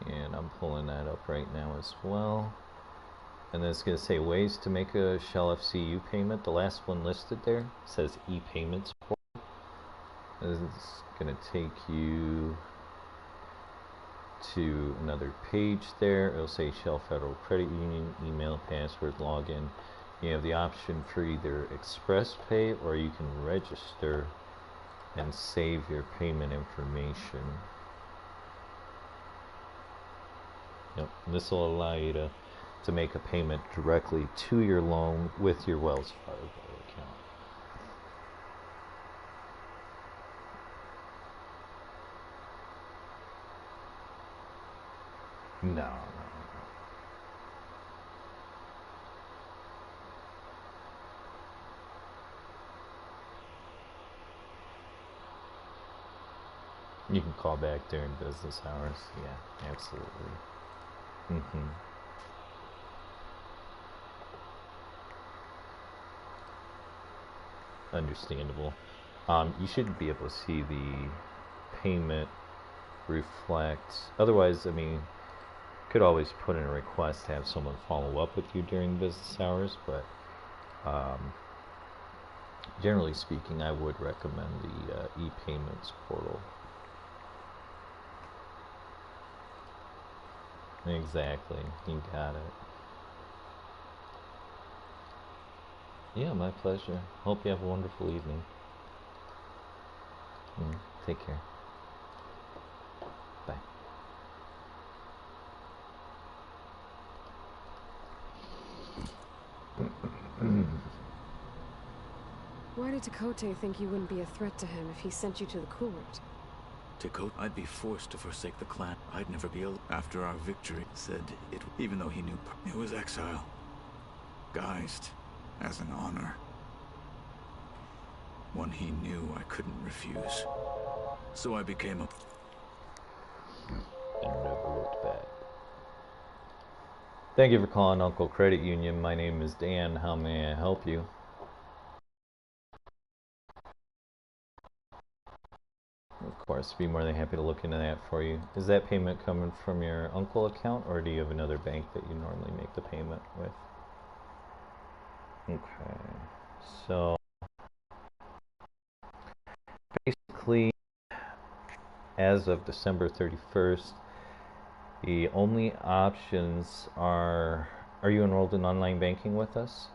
And I'm pulling that up right now as well. And then it's going to say ways to make a Shell FCU payment. The last one listed there says e-payments. It's going to take you to another page there. It'll say Shell Federal Credit Union, email, password, login. You have the option for either Express Pay or you can register and save your payment information. Yep, this will allow you to make a payment directly to your loan with your Wells Fargo account. No. You can call back during business hours. Yeah, absolutely. Understandable. You should be able to see the payment reflect. Otherwise, I mean, could always put in a request to have someone follow up with you during business hours, but generally speaking, I would recommend the e-payments portal. Exactly, you got it. Yeah, my pleasure. Hope you have a wonderful evening. Take care. Bye. Why did Takote think you wouldn't be a threat to him if he sent you to the court? Takote, I'd be forced to forsake the clan. I'd never be able. After our victory, said it, even though he knew it was exile, guised as an honor. One he knew I couldn't refuse. So I became a... And never looked back. Thank you for calling Uncle Credit Union. My name is Dan. How may I help you? Of course, be more than happy to look into that for you. Is that payment coming from your uncle account, or do you have another bank that you normally make the payment with? Okay, so basically, as of December 31st, the only options are you enrolled in online banking with us?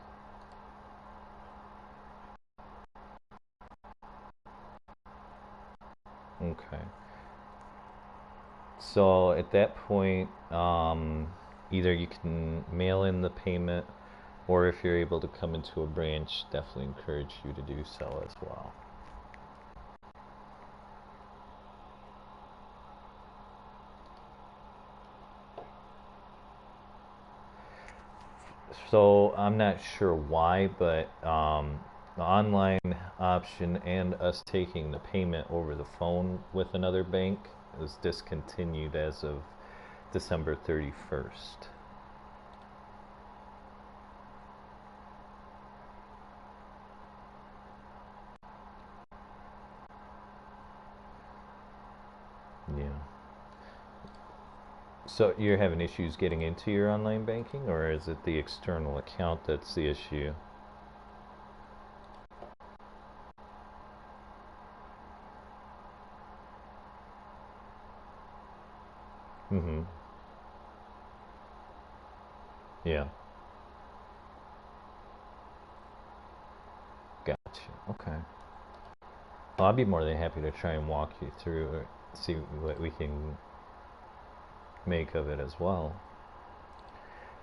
Okay. So at that point, either you can mail in the payment, or if you're able to come into a branch, definitely encourage you to do so as well. So I'm not sure why, but the online option and us taking the payment over the phone with another bank is discontinued as of December 31st. Yeah. So you're having issues getting into your online banking, or is it the external account that's the issue? Mm-hmm. Yeah. Gotcha. Okay. Well, I'll be more than happy to try and walk you through it, see what we can make of it as well.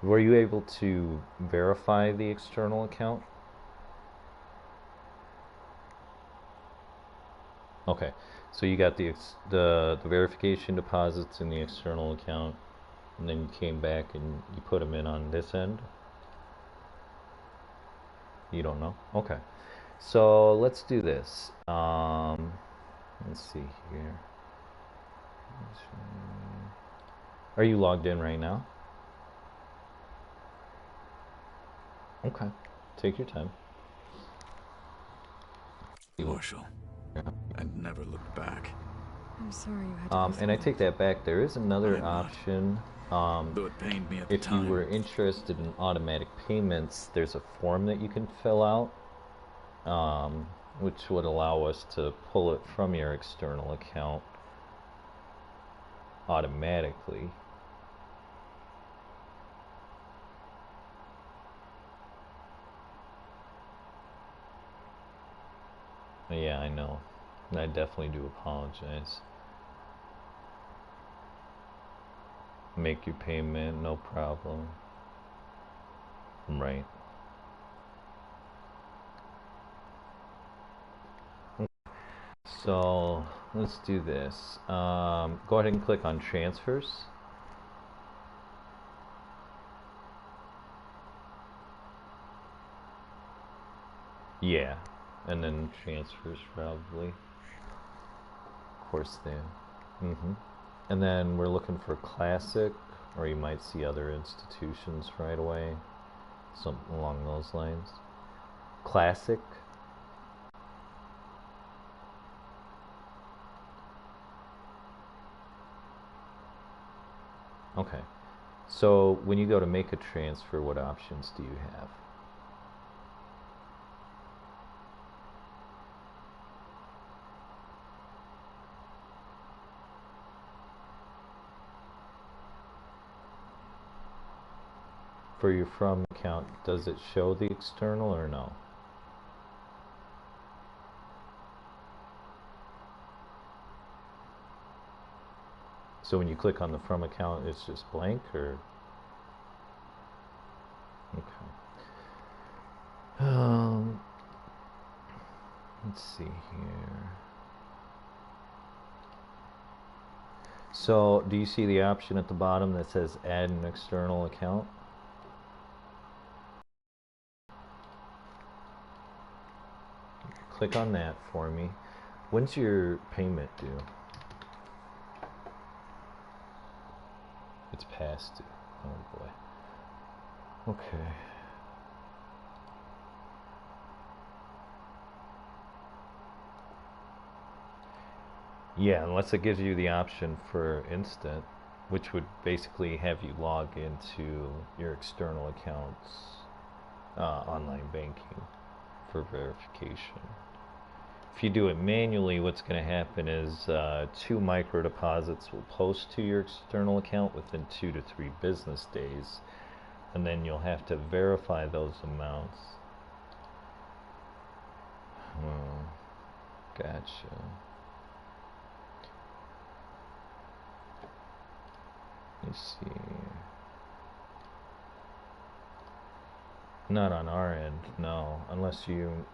Were you able to verify the external account? Okay, so you got the verification deposits in the external account, and then you came back and you put them in on this end? You don't know? Okay. So let's do this. Let's see here. Are you logged in right now? Okay. Take your time. Marshall, I'd never looked back. I'm sorry you had to go through And I take that back. There is another I'm not. option. Though it pained me at the If you time. were interested in automatic payments, there's a form that you can fill out, which would allow us to pull it from your external account automatically. Yeah, I know. I definitely do apologize. Make your payment, no problem. Right. So let's do this. Go ahead and click on transfers. Yeah, and then transfers probably. Of course they. And then we're looking for classic, or you might see other institutions right away. Something along those lines. Classic. Okay. So when you go to make a transfer, what options do you have? For your from account, does it show the external or no? So when you click on the from account, it's just blank, or? Okay. Let's see here. So do you see the option at the bottom that says add an external account? Click on that for me. When's your payment due? It's past due. Oh boy. Okay. Yeah, unless it gives you the option for instant, which would basically have you log into your external accounts online banking for verification. If you do it manually, what's going to happen is 2 micro deposits will post to your external account within 2 to 3 business days, and then you'll have to verify those amounts. Gotcha. Let's see. Not on our end, no. Unless you,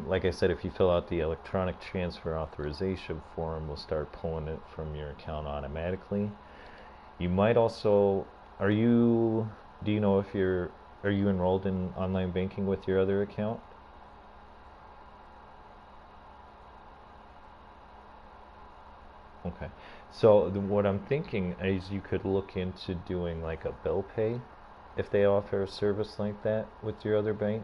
like I said, if you fill out the electronic transfer authorization form, we'll start pulling it from your account automatically. You might also, do you know if are you enrolled in online banking with your other account? Okay. So what I'm thinking is you could look into doing like a bill pay if they offer a service like that with your other bank.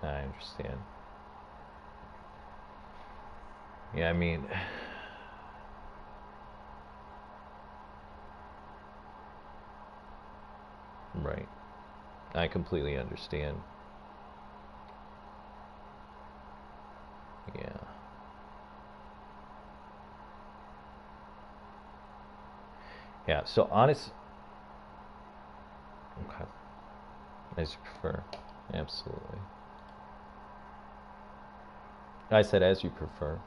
I understand. Yeah, I mean, right. I completely understand. Yeah. Yeah, so honest. Okay. As you prefer. Absolutely. I said as you prefer.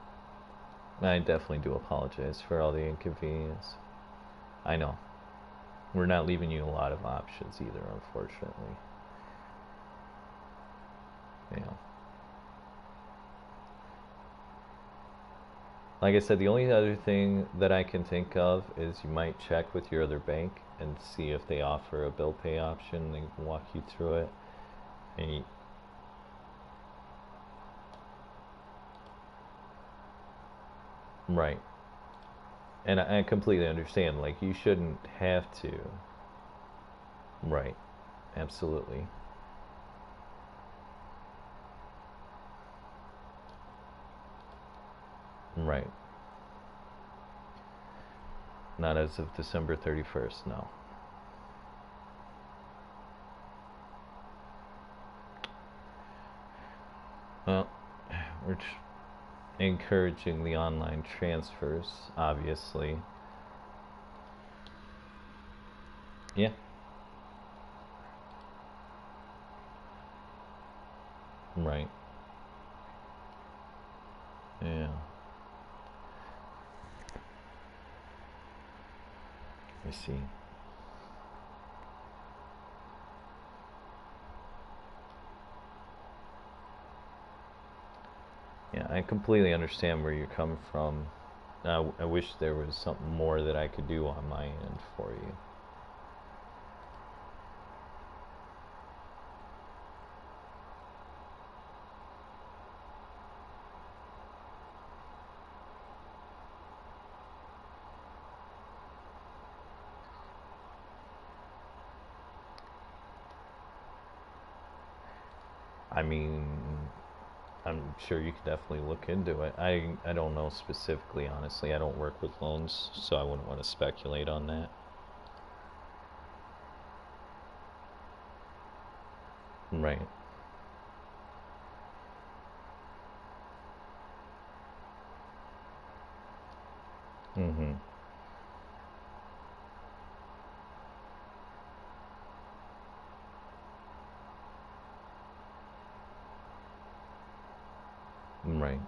I definitely do apologize for all the inconvenience. I know. We're not leaving you a lot of options either, unfortunately. Yeah. Like I said, the only other thing that I can think of is you might check with your other bank and see if they offer a bill pay option. They can walk you through it. And right. And I completely understand. Like, you shouldn't have to. Right. Absolutely. Right. Not as of December 31st, no. Well, we're encouraging the online transfers, obviously. Yeah. Right. Yeah. I see. Yeah, I completely understand where you're coming from. I wish there was something more that I could do on my end for you. I mean, I'm sure you could definitely look into it. I don't know specifically, honestly. I don't work with loans, so I wouldn't want to speculate on that. Right. Mm-hmm. Right.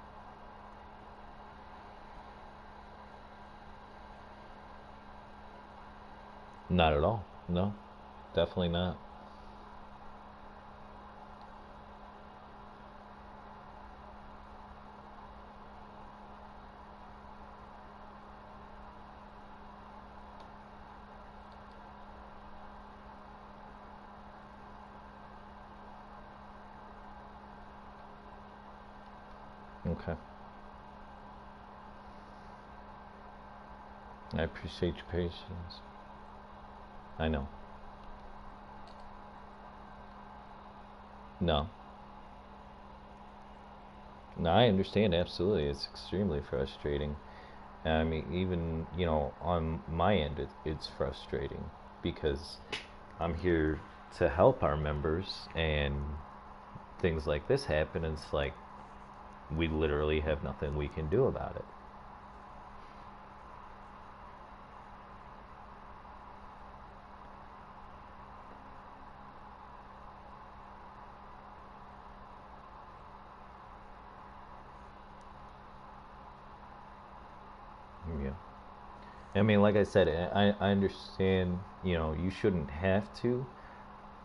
Not at all. No, definitely not. Okay. I appreciate your patience. I know. No. No, I understand absolutely. It's extremely frustrating. I mean, even, on my end, it's frustrating because I'm here to help our members, and things like this happen, and it's like we literally have nothing we can do about it. Yeah. I mean, like I said, I understand, you shouldn't have to,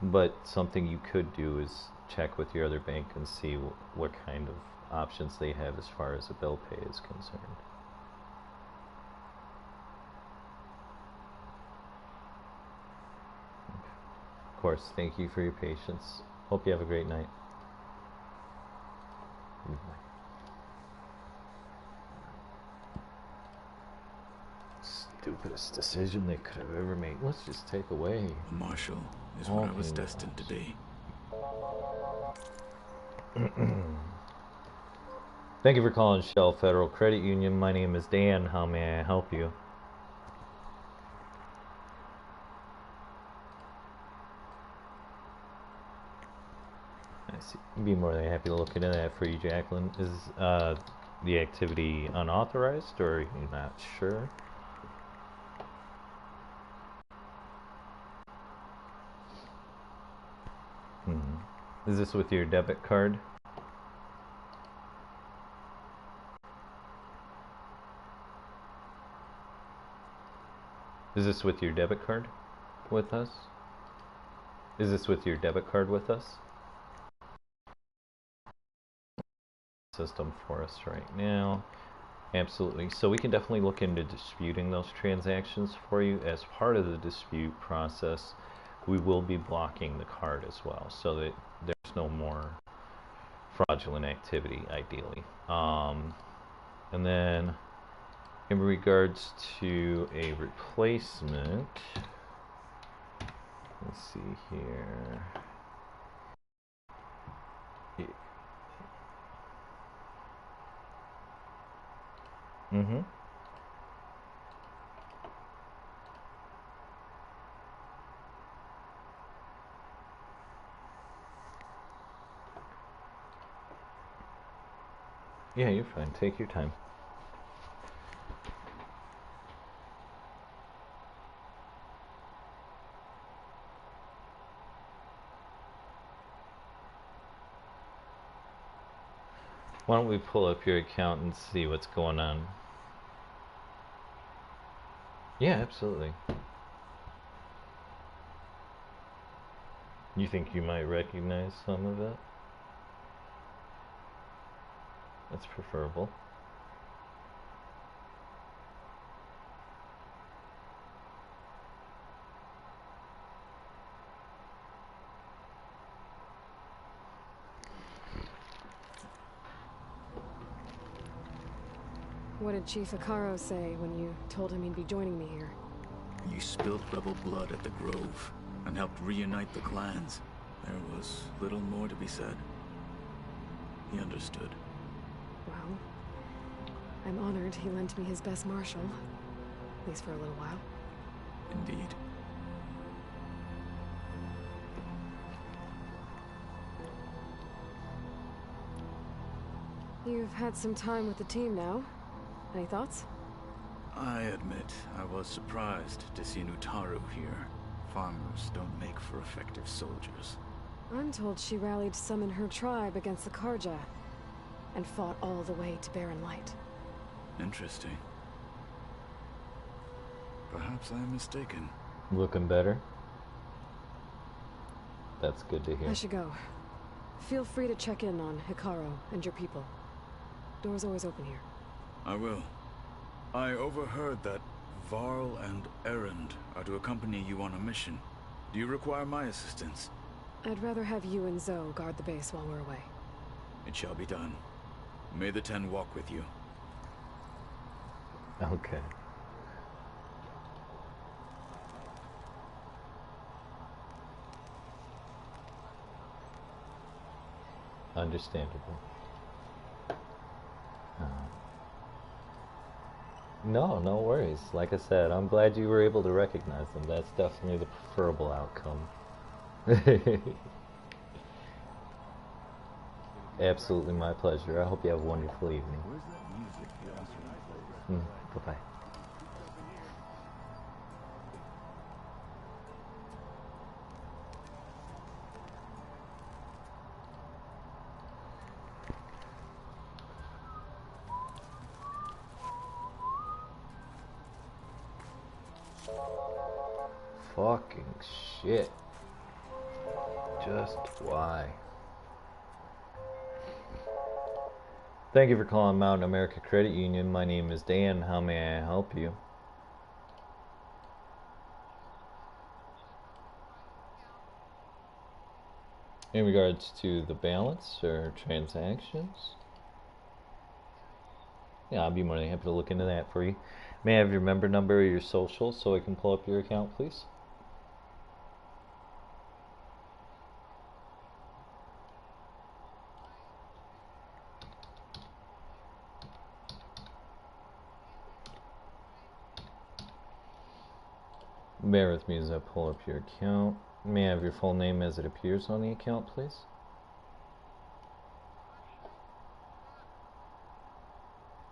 but something you could do is check with your other bank and see what kind of options they have as far as a bill pay is concerned. Of course, thank you for your patience. Hope you have a great night. Bye. Stupidest decision they could have ever made. Let's just take away. A marshal is all what I was payment destined to be. Thank you for calling Shell Federal Credit Union. My name is Dan. How may I help you? I see. I'd be more than happy to look into that for you, Jacqueline. Is the activity unauthorized, or are you not sure? Is this with your debit card? Is this with your debit card with us? Is this with your debit card with us? System for us right now. Absolutely. So we can definitely look into disputing those transactions for you. As part of the dispute process, we will be blocking the card as well, so that there's no more fraudulent activity, ideally. And then in regards to a replacement, let's see here. Mm-hmm. Yeah, you're fine. Take your time. Why don't we pull up your account and see what's going on? Yeah, absolutely. You think you might recognize some of it? That's preferable. What did Chief Hikaru say when you told him he'd be joining me here? You spilled rebel blood at the Grove and helped reunite the clans. There was little more to be said. He understood. Well, I'm honored he lent me his best martial. At least for a little while. Indeed. You've had some time with the team now. Any thoughts? I admit I was surprised to see Nutaru here. Farmers don't make for effective soldiers. I'm told she rallied some in her tribe against the Karja, and fought all the way to Barren Light. Interesting. Perhaps I am mistaken. Looking better? That's good to hear. I should go. Feel free to check in on Hikaru and your people. Door's always open here. I will. I overheard that Varl and Erend are to accompany you on a mission. Do you require my assistance? I'd rather have you and Zoe guard the base while we're away. It shall be done. May the Ten walk with you. Okay. Understandable. No, no worries. Like I said, I'm glad you were able to recognize them. That's definitely the preferable outcome. Absolutely my pleasure. I hope you have a wonderful evening. Bye-bye. Fucking shit. Just why? Thank you for calling Mountain America Credit Union. My name is Dan. How may I help you? In regards to the balance or transactions? Yeah, I'll be more than happy to look into that for you. May I have your member number or your social so I can pull up your account, please? Bear with me as I pull up your account. May I have your full name as it appears on the account, please?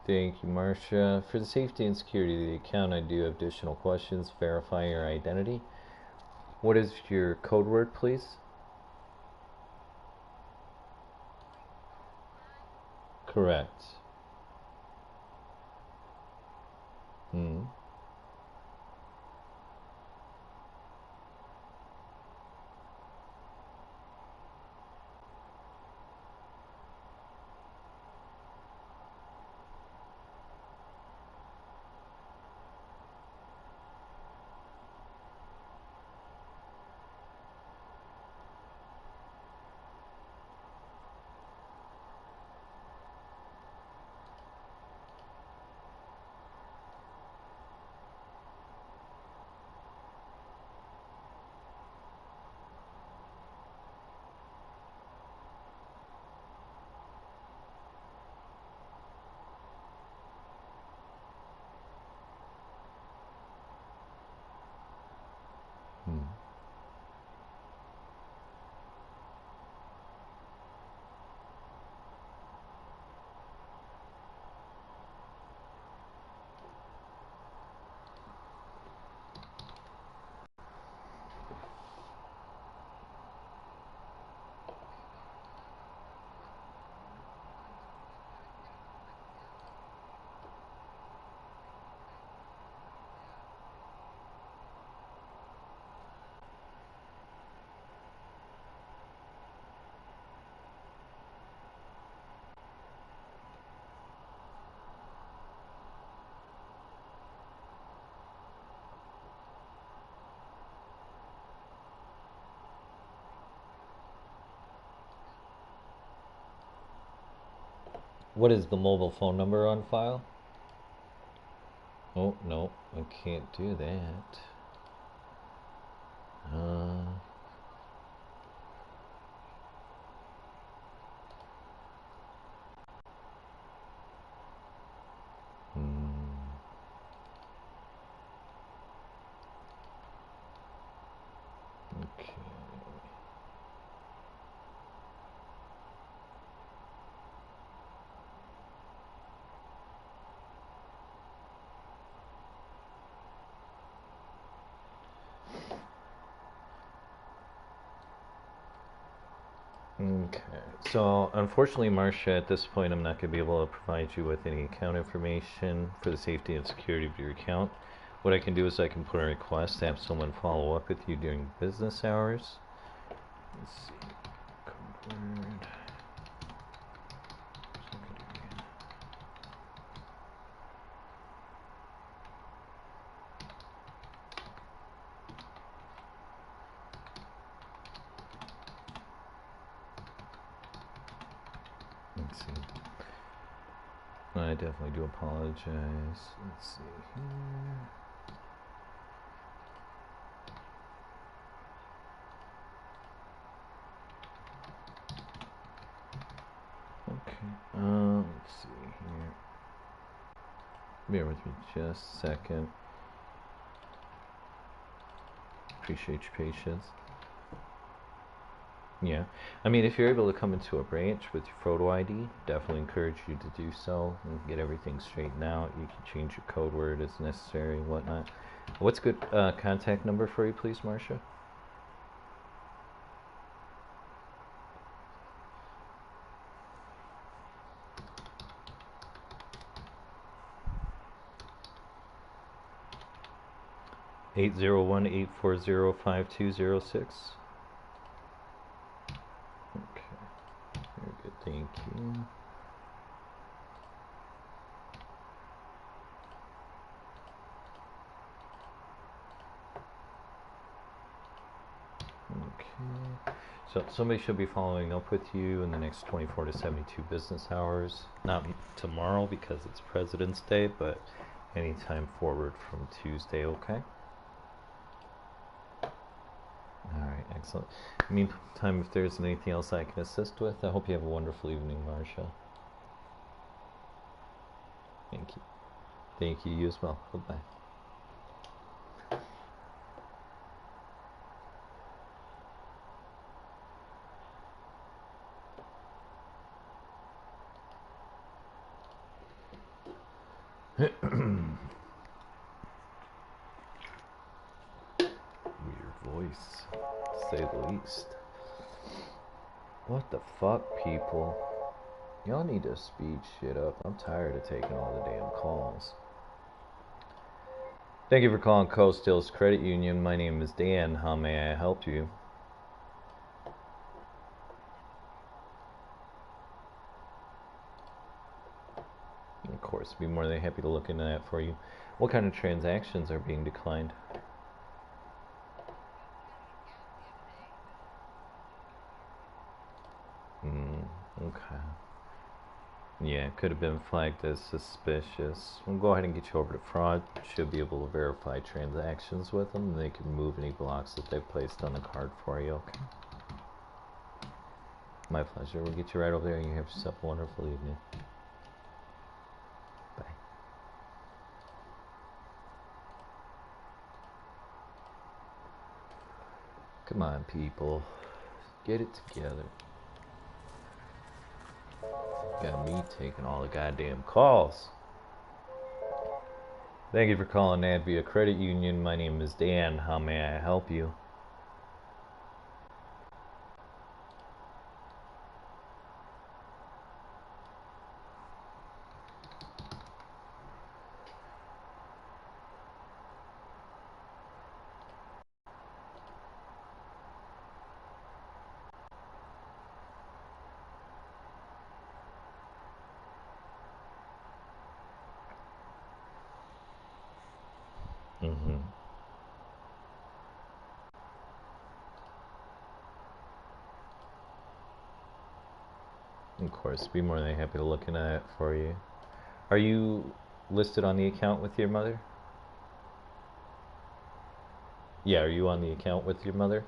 Thank you, Marcia. For the safety and security of the account, I do have additional questions. Verify your identity. What is your code word, please? Correct. What is the mobile phone number on file? Oh, no, I can't do that. Okay. Okay, so unfortunately, Marcia, at this point, I'm not going to be able to provide you with any account information for the safety and security of your account. What I can do is I can put a request to have someone follow up with you during business hours. Let's see. Code word. Let's see. I definitely do apologize. Let's see here. Okay, let's see here. Bear with me just a second. Appreciate your patience. Yeah, I mean, if you're able to come into a branch with your photo ID, definitely encourage you to do so and get everything straightened out. You can change your code word as necessary and whatnot. What's a good contact number for you, please, Marcia? (801-840-5206). Okay, very good, thank you. Okay, so somebody should be following up with you in the next 24 to 72 business hours. Not tomorrow because it's President's Day, but anytime forward from Tuesday, okay? Alright, excellent. Meantime, if there's anything else I can assist with, I hope you have a wonderful evening, Marcia. Thank you. Thank you, you as well. Bye-bye. Weird voice, to say the least. What the fuck, people? Y'all need to speed shit up. I'm tired of taking all the damn calls. Thank you for calling Coast Hills Credit Union. My name is Dan. How may I help you? Of course, be more than happy to look into that for you. What kind of transactions are being declined? Okay. Yeah, it could have been flagged as suspicious. We'll go ahead and get you over to fraud. Should be able to verify transactions with them. And they can move any blocks that they've placed on the card for you, okay? My pleasure. We'll get you right over there and you have yourself a wonderful evening. Bye. Come on, people. Get it together. Got me taking all the goddamn calls. Thank you for calling Advia Credit Union. My name is Dan. How may I help you? Of course, be more than happy to look into that for you. Are you listed on the account with your mother? Yeah, are you on the account with your mother?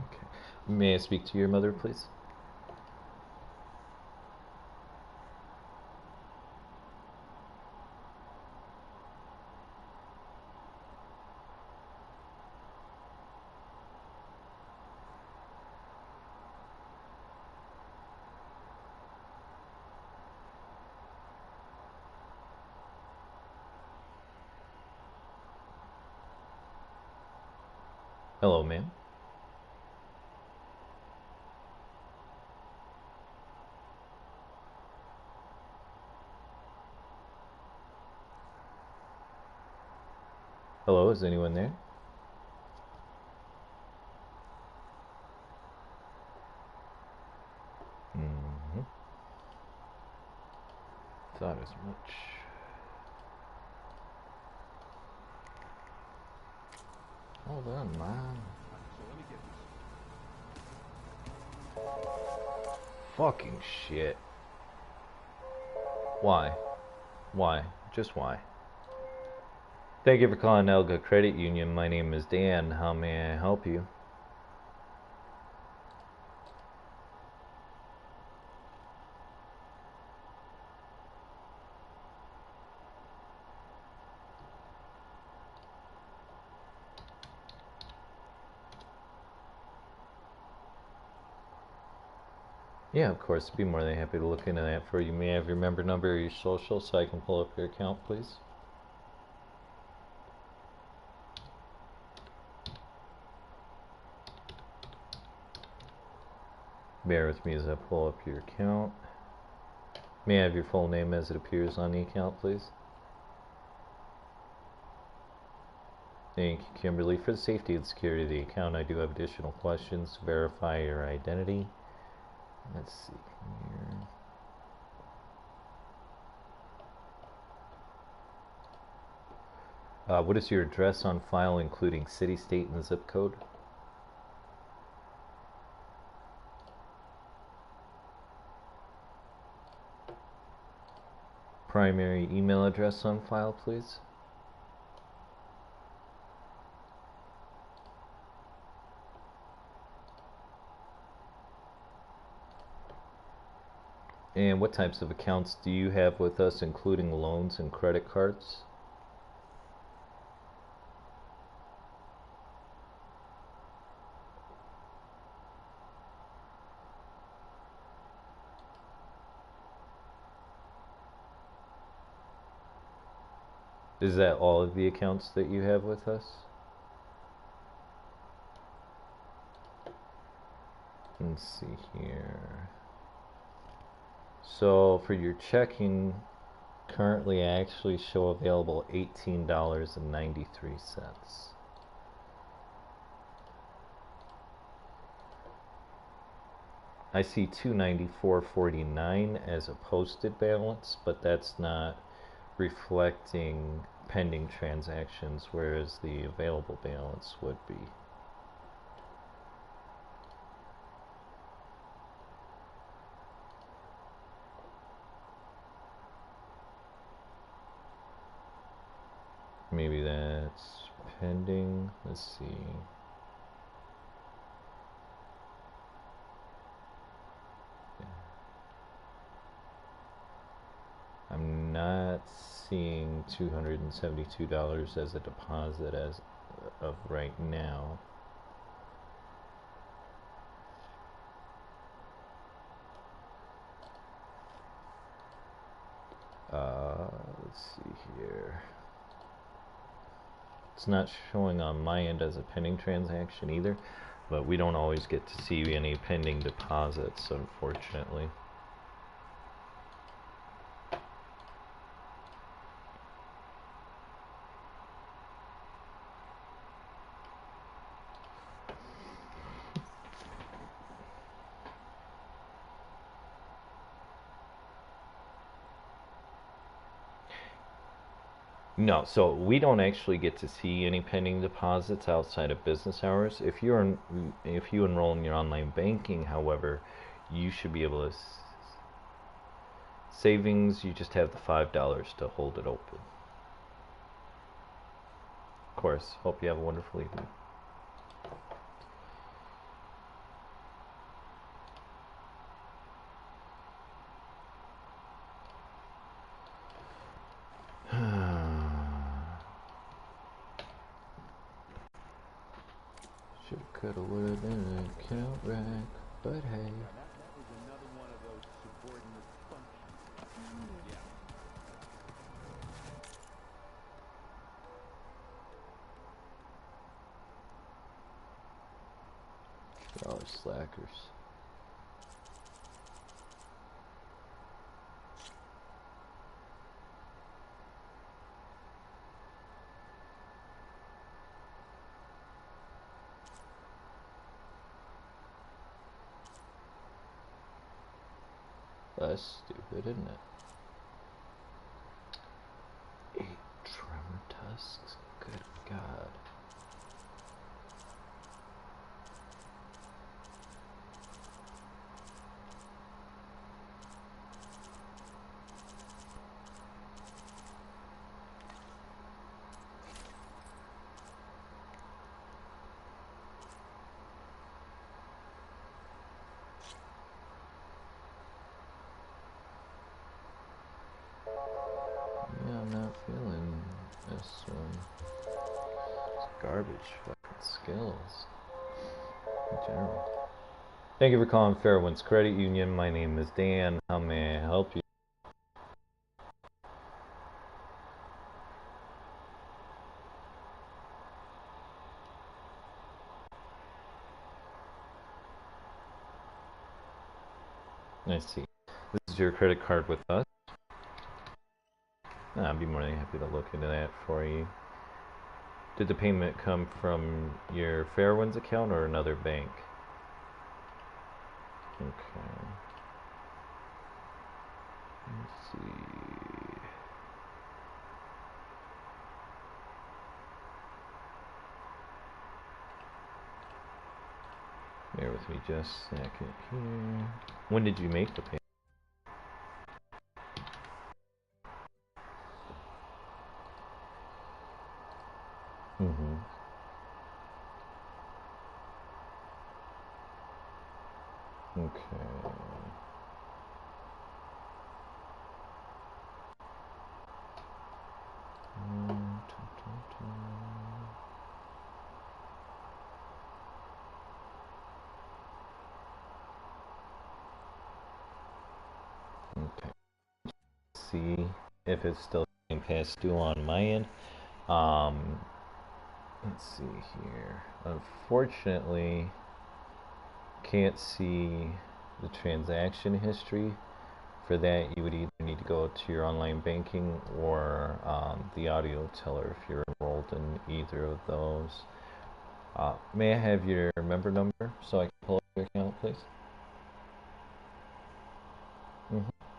Okay. May I speak to your mother, please? Hello, ma'am. Hello, is anyone there? Mm-hmm. Thought as much. Hold on, man. Fucking shit. Why? Why? Just why? Thank you for calling Elga Credit Union. My name is Dan. How may I help you? Yeah, of course. Be more than happy to look into that for you. May I have your member number or your social so I can pull up your account, please? Bear with me as I pull up your account. May I have your full name as it appears on the account, please? Thank you, Kimberly. For the safety and security of the account, I do have additional questions to verify your identity. Let's see here. What is your address on file, including city, state, and zip code? Primary email address on file, please. And what types of accounts do you have with us, including loans and credit cards? Is that all of the accounts that you have with us? Let's see here. So for your checking, currently I actually show available $18.93. I see $294.49 as a posted balance, but that's not reflecting pending transactions, whereas the available balance would be. Maybe that's pending. Let's see. I'm not seeing $272 as a deposit as of right now. Let's see here. It's not showing on my end as a pending transaction either, but we don't always get to see any pending deposits, unfortunately. No, so we don't actually get to see any pending deposits outside of business hours. If you enroll in your online banking, however, you should be able to savings. You just have the $5 to hold it open. Of course. Hope you have a wonderful evening. Coulda, woulda, been an account wreck, but hey. That was another one of those subordinate functions. Y'all are slackers. That's stupid, isn't it? 8 tremor tusks? Good God. Yeah, I'm not feeling this one. It's garbage fucking skills in general. Thank you for calling Fairwinds Credit Union. My name is Dan. How may I help you? I see. This is your credit card with us. I'd be more than happy to look into that for you. Did the payment come from your Fairwinds account or another bank? Okay. Let's see. Bear with me just a second here. When did you make the payment? Mm-hmm. Okay. Okay. See if it's still getting past due on my end. Let's see here. Unfortunately, can't see the transaction history. For that, you would either need to go to your online banking or the audio teller if you're enrolled in either of those. May I have your member number so I can pull up your account, please?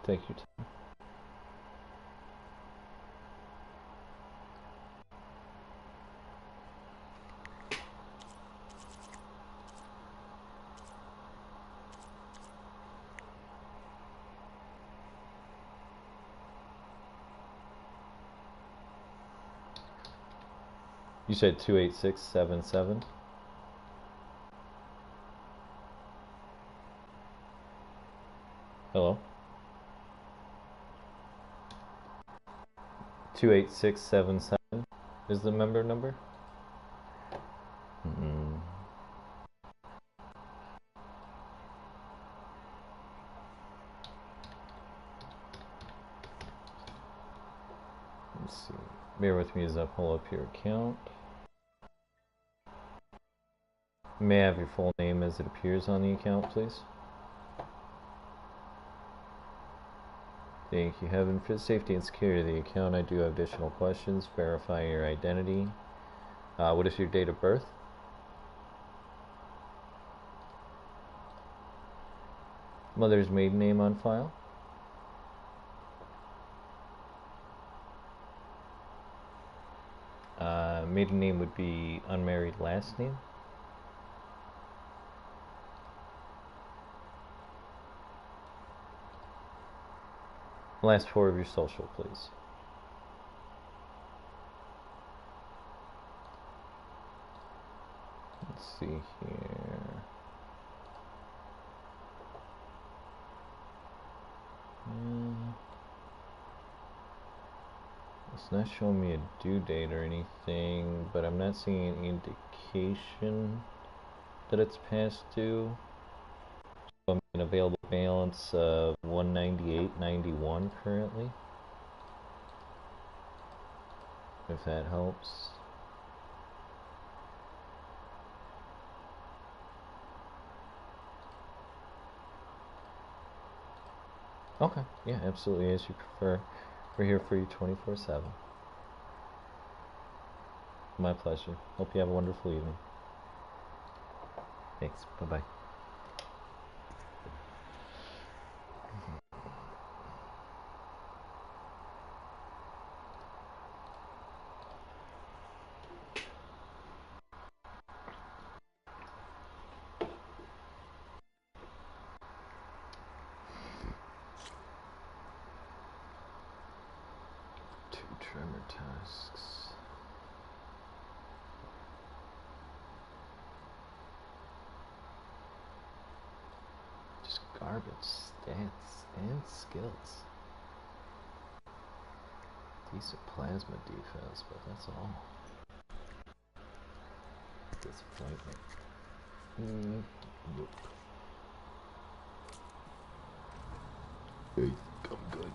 Take your time. You said 28677? Hello? 28677 is the member number? Let's see. Bear with me as I pull up your account. May I have your full name as it appears on the account, please? Thank you, Heaven. For the safety and security of the account, I do have additional questions. Verify your identity. What is your date of birth? Mother's maiden name on file? maiden name would be unmarried last name. Last four of your social, please. Let's see here. It's not showing me a due date or anything, but I'm not seeing any indication that it's past due. So I'm an available balance of $198.91 currently, if that helps. Okay, yeah, absolutely, as you prefer. We're here for you 24/7. My pleasure. Hope you have a wonderful evening. Thanks. Bye-bye. Tremor tasks. Just garbage stats and skills. Decent plasma defense, but that's all. Disappointment. Nope. Hey, I'm good.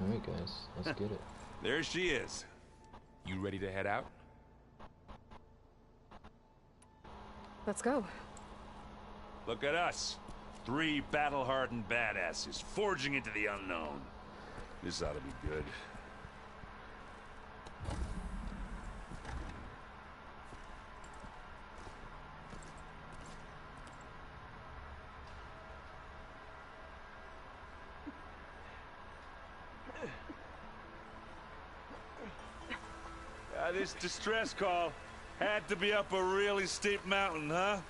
Alright guys, let's get it. There she is. You ready to head out? Let's go. Look at us. 3 battle-hardened badasses forging into the unknown. This ought to be good. This distress call had to be up a really steep mountain, huh?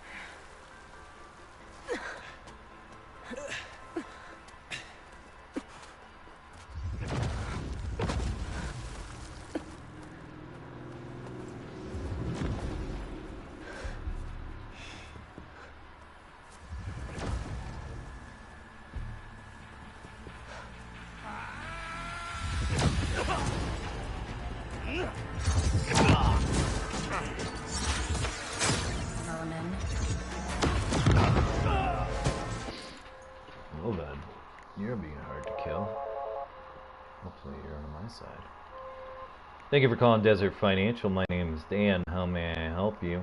Well then, you're being hard to kill. Hopefully you're on my side. Thank you for calling Desert Financial. My name is Dan. How may I help you?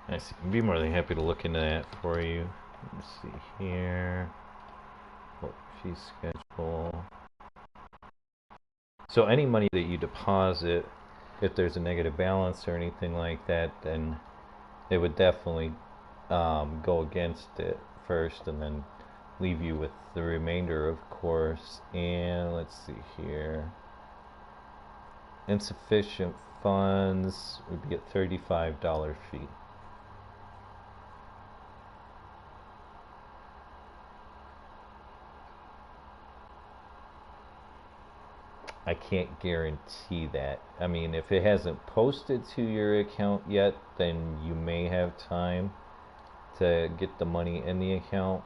Nice. I'd be more than happy to look into that for you. Let's see here. What fee schedule? So any money that you deposit, if there's a negative balance or anything like that, then it would definitely go against it first and then leave you with the remainder, of course. And let's see here. Insufficient funds would be a $35 fee. I can't guarantee that. I mean, if it hasn't posted to your account yet, then you may have time to get the money in the account.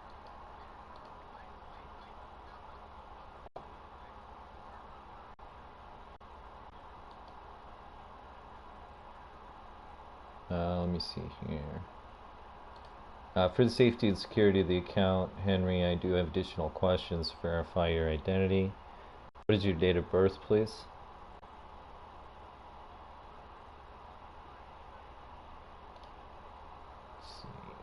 Let me see here. For the safety and security of the account, Henry, I do have additional questions to verify your identity. What is your date of birth, please? Let's see here.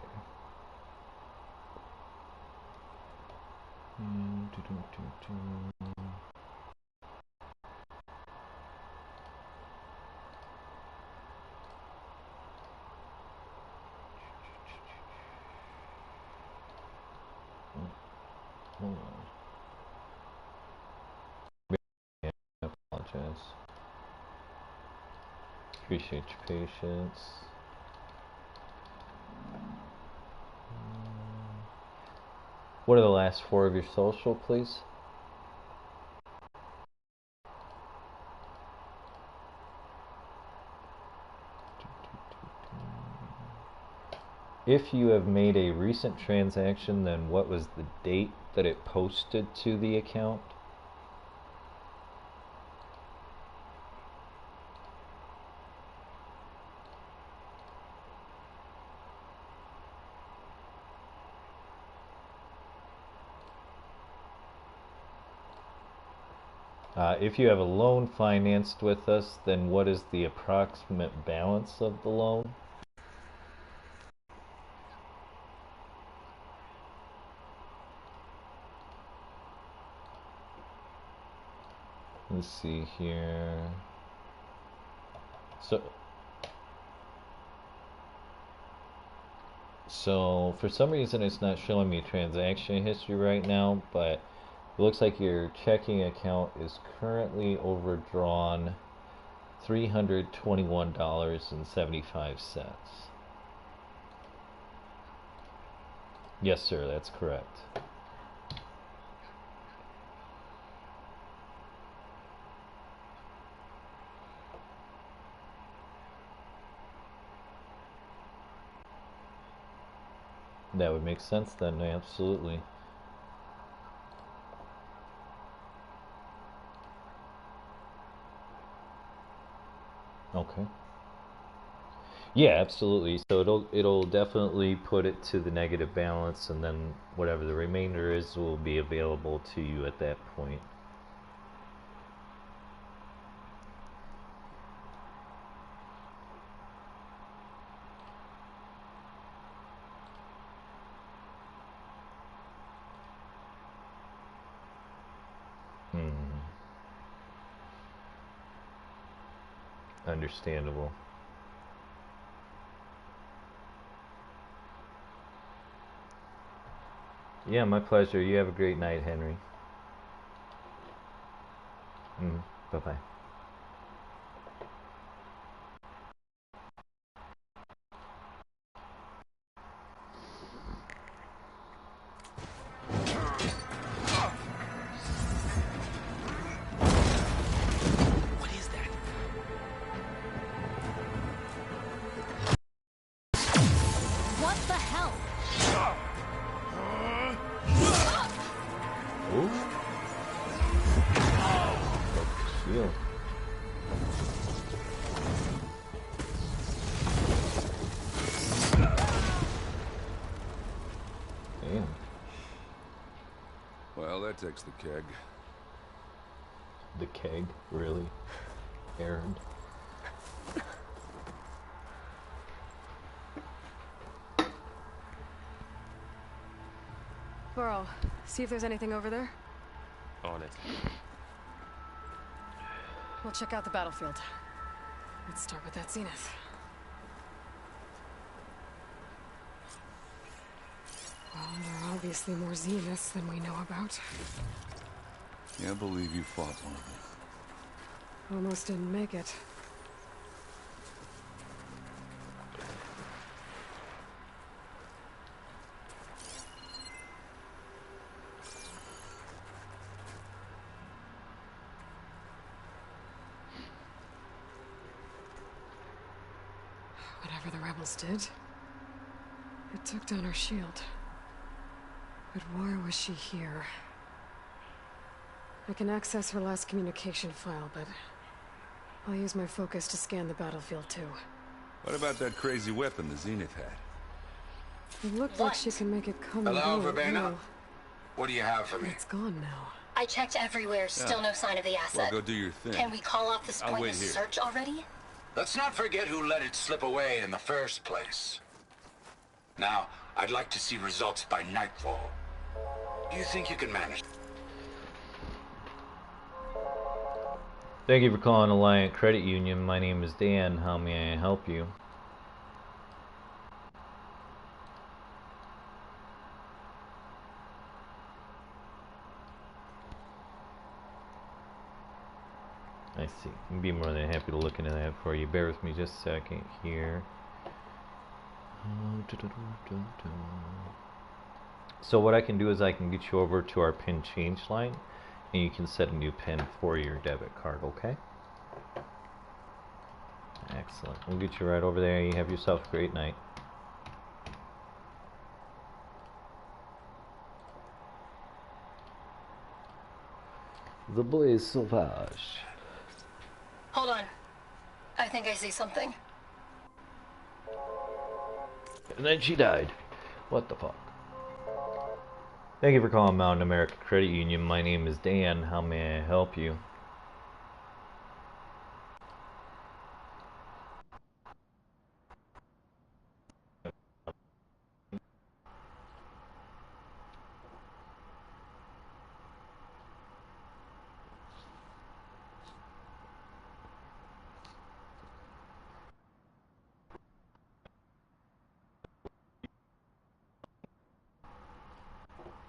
Hold on. I apologize. Appreciate your patience. What are the last four of your social, please? If you have made a recent transaction, then what was the date that it posted to the account? If you have a loan financed with us, then what is the approximate balance of the loan? Let's see here. So for some reason it's not showing me transaction history right now, but it looks like your checking account is currently overdrawn $321.75. Yes, sir, that's correct. That would make sense then, absolutely. Okay. Yeah, absolutely. So it'll definitely put it to the negative balance, and then whatever the remainder is will be available to you at that point. Understandable. Yeah, my pleasure. You have a great night, Henry. Bye-bye. What is that? What the hell? Ooh. Shield. Damn. Well, that takes the keg. The keg, really? Aaron. Burrow, see if there's anything over there. On it. We'll check out the battlefield. Let's start with that zenith. Well, there are obviously more zeniths than we know about. Yeah, I believe you fought one of them. Almost didn't make it. Whatever the rebels did, it took down our shield. But why was she here? I can access her last communication file, but I'll use my focus to scan the battlefield too. What about that crazy weapon the Zenith had? It looked like she can make it come and Hello, go at Verbena? will. What do you have for me? It's gone now. I checked everywhere, still no sign of the asset. Well, go do your thing. Can we call off this I'll wait pointless here. search already? Let's not forget who let it slip away in the first place. Now, I'd like to see results by nightfall. Do you think you can manage? Thank you for calling Alliant Credit Union. My name is Dan. How may I help you? I see. I'd be more than happy to look into that for you. Bear with me just a second here. So what I can do is I can get you over to our PIN change line, and you can set a new PIN for your debit card, okay? Excellent. We'll get you right over there. You have yourself a great night. The Blaze Sauvage. Hold on. I think I see something. And then she died. What the fuck? Thank you for calling Mountain America Credit Union. My name is Dan. How may I help you?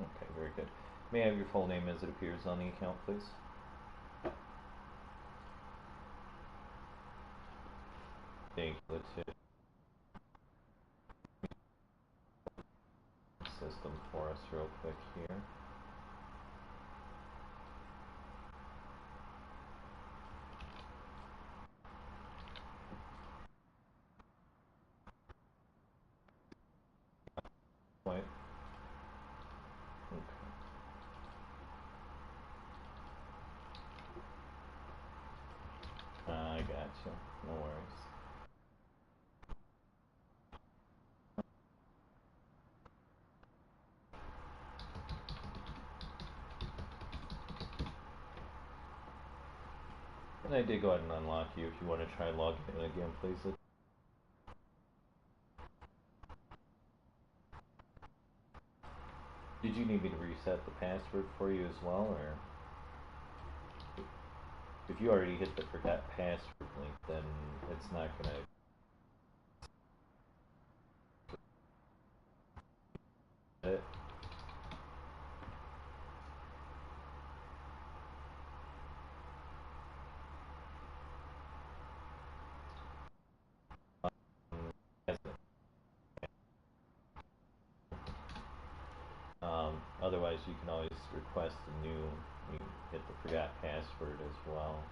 Okay, very good. May I have your full name as it appears on the account, please? Thank you. Let's hit system for us real quick here. Wait. Okay. I gotcha. No worries. And I did go ahead and unlock you. If you want to try logging in again, please. Did you need me to reset the password for you as well, or if you already hit the forgot password link, then it's not gonna. It. Otherwise, you can always request a new. You can hit the forgot password as well.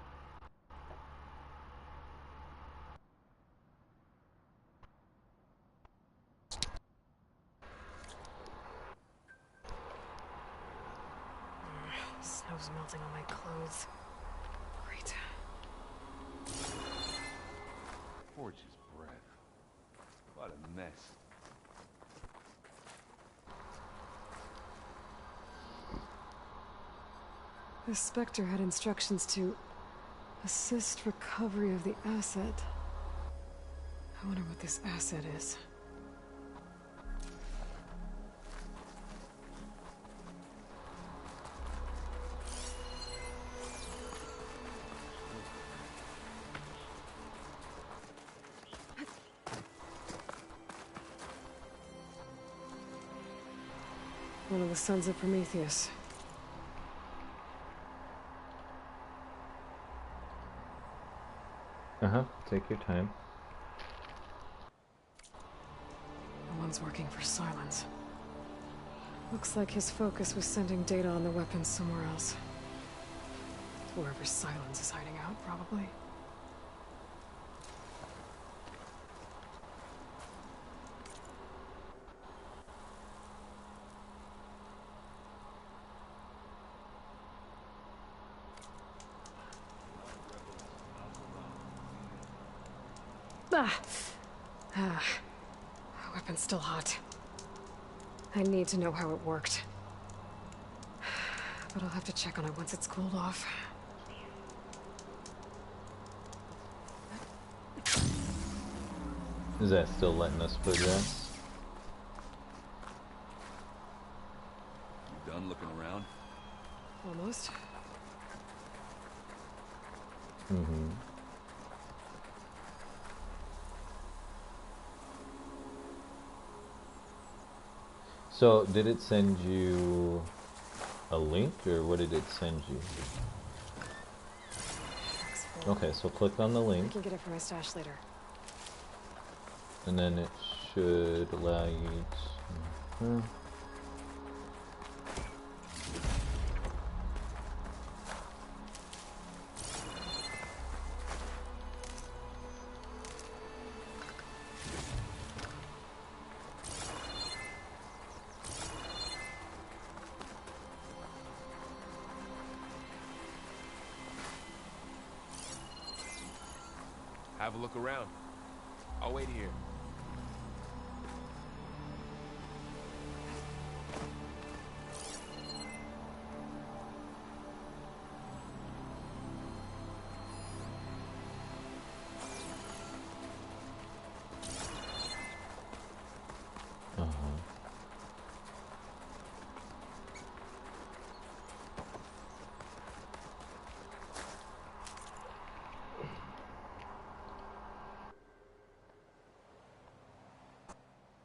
Snow's melting on my clothes. Great. Forge's breath. What a mess. The Spectre had instructions to assist recovery of the asset. I wonder what this asset is. One of the sons of Prometheus. Take your time. The one's working for Silence. Looks like his focus was sending data on the weapons somewhere else. Wherever Silence is hiding out, probably. Ah. My weapon's still hot. I need to know how it worked. But I'll have to check on it once it's cooled off. Is that still letting us progress? You done looking around? Almost. Mm-hmm. So, did it send you a link, or what did it send you? Okay, so click on the I link, can get it for my stash later. and then it should allow you to... Have a look around. I'll wait here.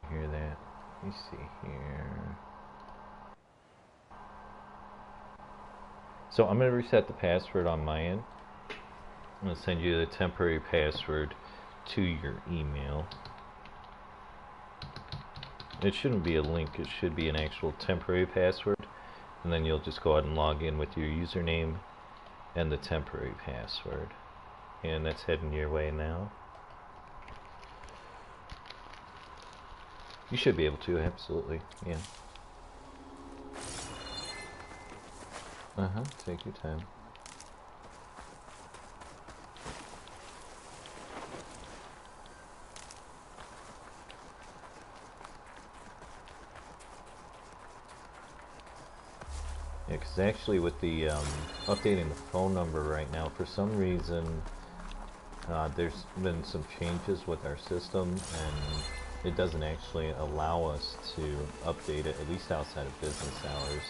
Hear that? Let me see here. So I'm going to reset the password on my end. I'm going to send you the temporary password to your email. It shouldn't be a link, it should be an actual temporary password. And then you'll just go ahead and log in with your username and the temporary password. And that's heading your way now. You should be able to, absolutely, yeah. Take your time. Yeah, because actually with the updating the phone number right now, for some reason, there's been some changes with our system, and it doesn't actually allow us to update it, at least outside of business hours.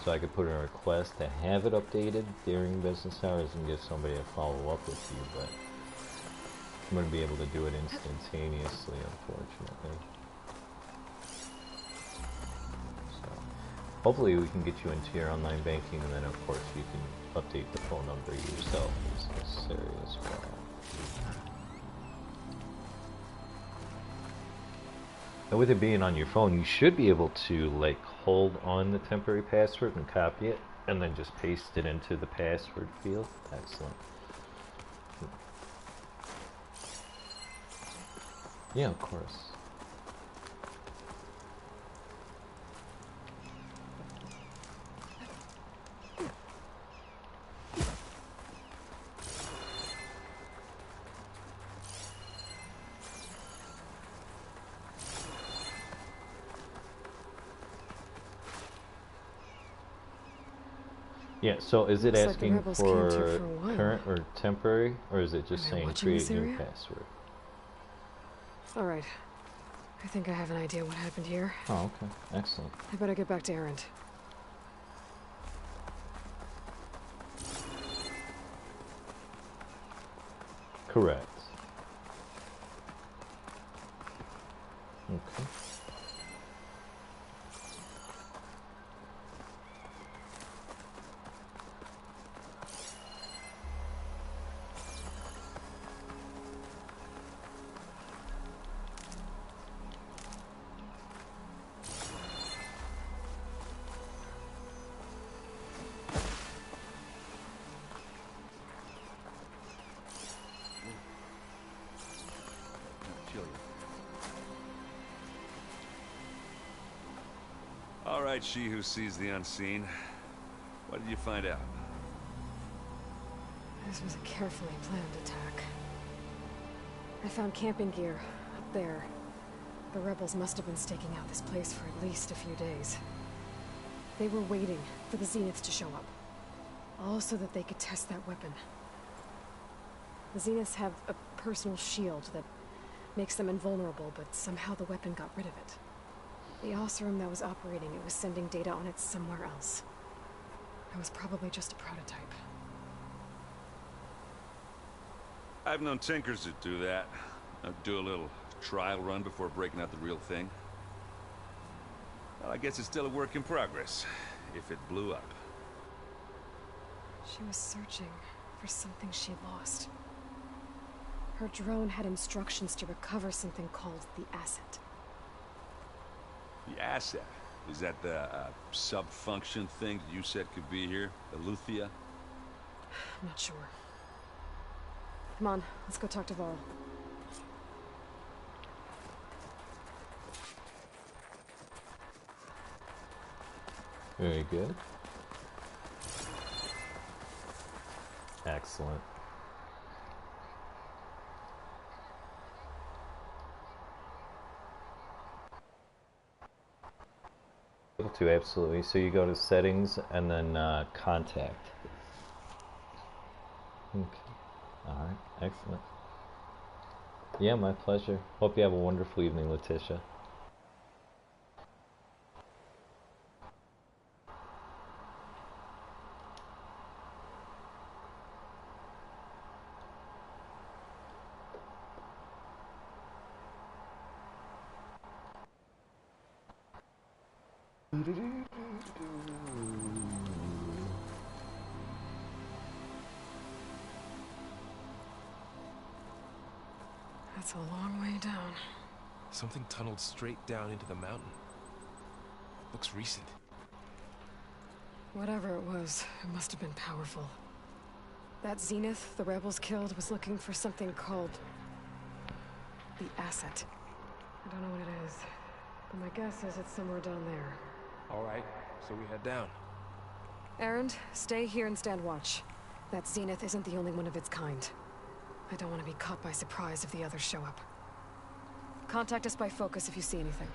So I could put in a request to have it updated during business hours and get somebody to follow up with you, but I'm going to be able to do it instantaneously, unfortunately. So hopefully we can get you into your online banking, and then of course you can update the phone number yourself as necessary as well. And with it being on your phone, you should be able to like hold on the temporary password and copy it, and then just paste it into the password field. Excellent. Yeah, of course. Yeah, so is it Looks like the asking rebels camped here for for a while. current or temporary, or is it just Are they saying watching create this new area? password? Alright. I think I have an idea what happened here. Oh, okay. Excellent. I better get back to Errand. Correct. Okay. All right, she who sees the unseen. What did you find out? This was a carefully planned attack. I found camping gear up there. The rebels must have been staking out this place for at least a few days. They were waiting for the Zeniths to show up. All so that they could test that weapon. The Zeniths have a personal shield that makes them invulnerable, but somehow the weapon got rid of it. The Oseram that was operating it was sending data on it somewhere else. It was probably just a prototype. I've known tinkers that do that. Do a little trial run before breaking out the real thing. Well, I guess it's still a work in progress, if it blew up. She was searching for something she lost. Her drone had instructions to recover something called the asset. The asset? Is that the sub-function thing that you said could be here? The Luthia? I'm not sure. Come on, let's go talk to Varl. Very good. Excellent. Able to, absolutely. So you go to settings and then contact. Okay. Alright, excellent. Yeah, my pleasure. Hope you have a wonderful evening, Letitia. That's a long way down. Something tunneled straight down into the mountain. Looks recent. Whatever it was, it must have been powerful. That Zenith the rebels killed was looking for something called the asset. I don't know what it is, but my guess is it's somewhere down there. All right, so we head down. Erend, stay here and stand watch. That Zenith isn't the only one of its kind. I don't want to be caught by surprise if the others show up. Contact us by focus if you see anything.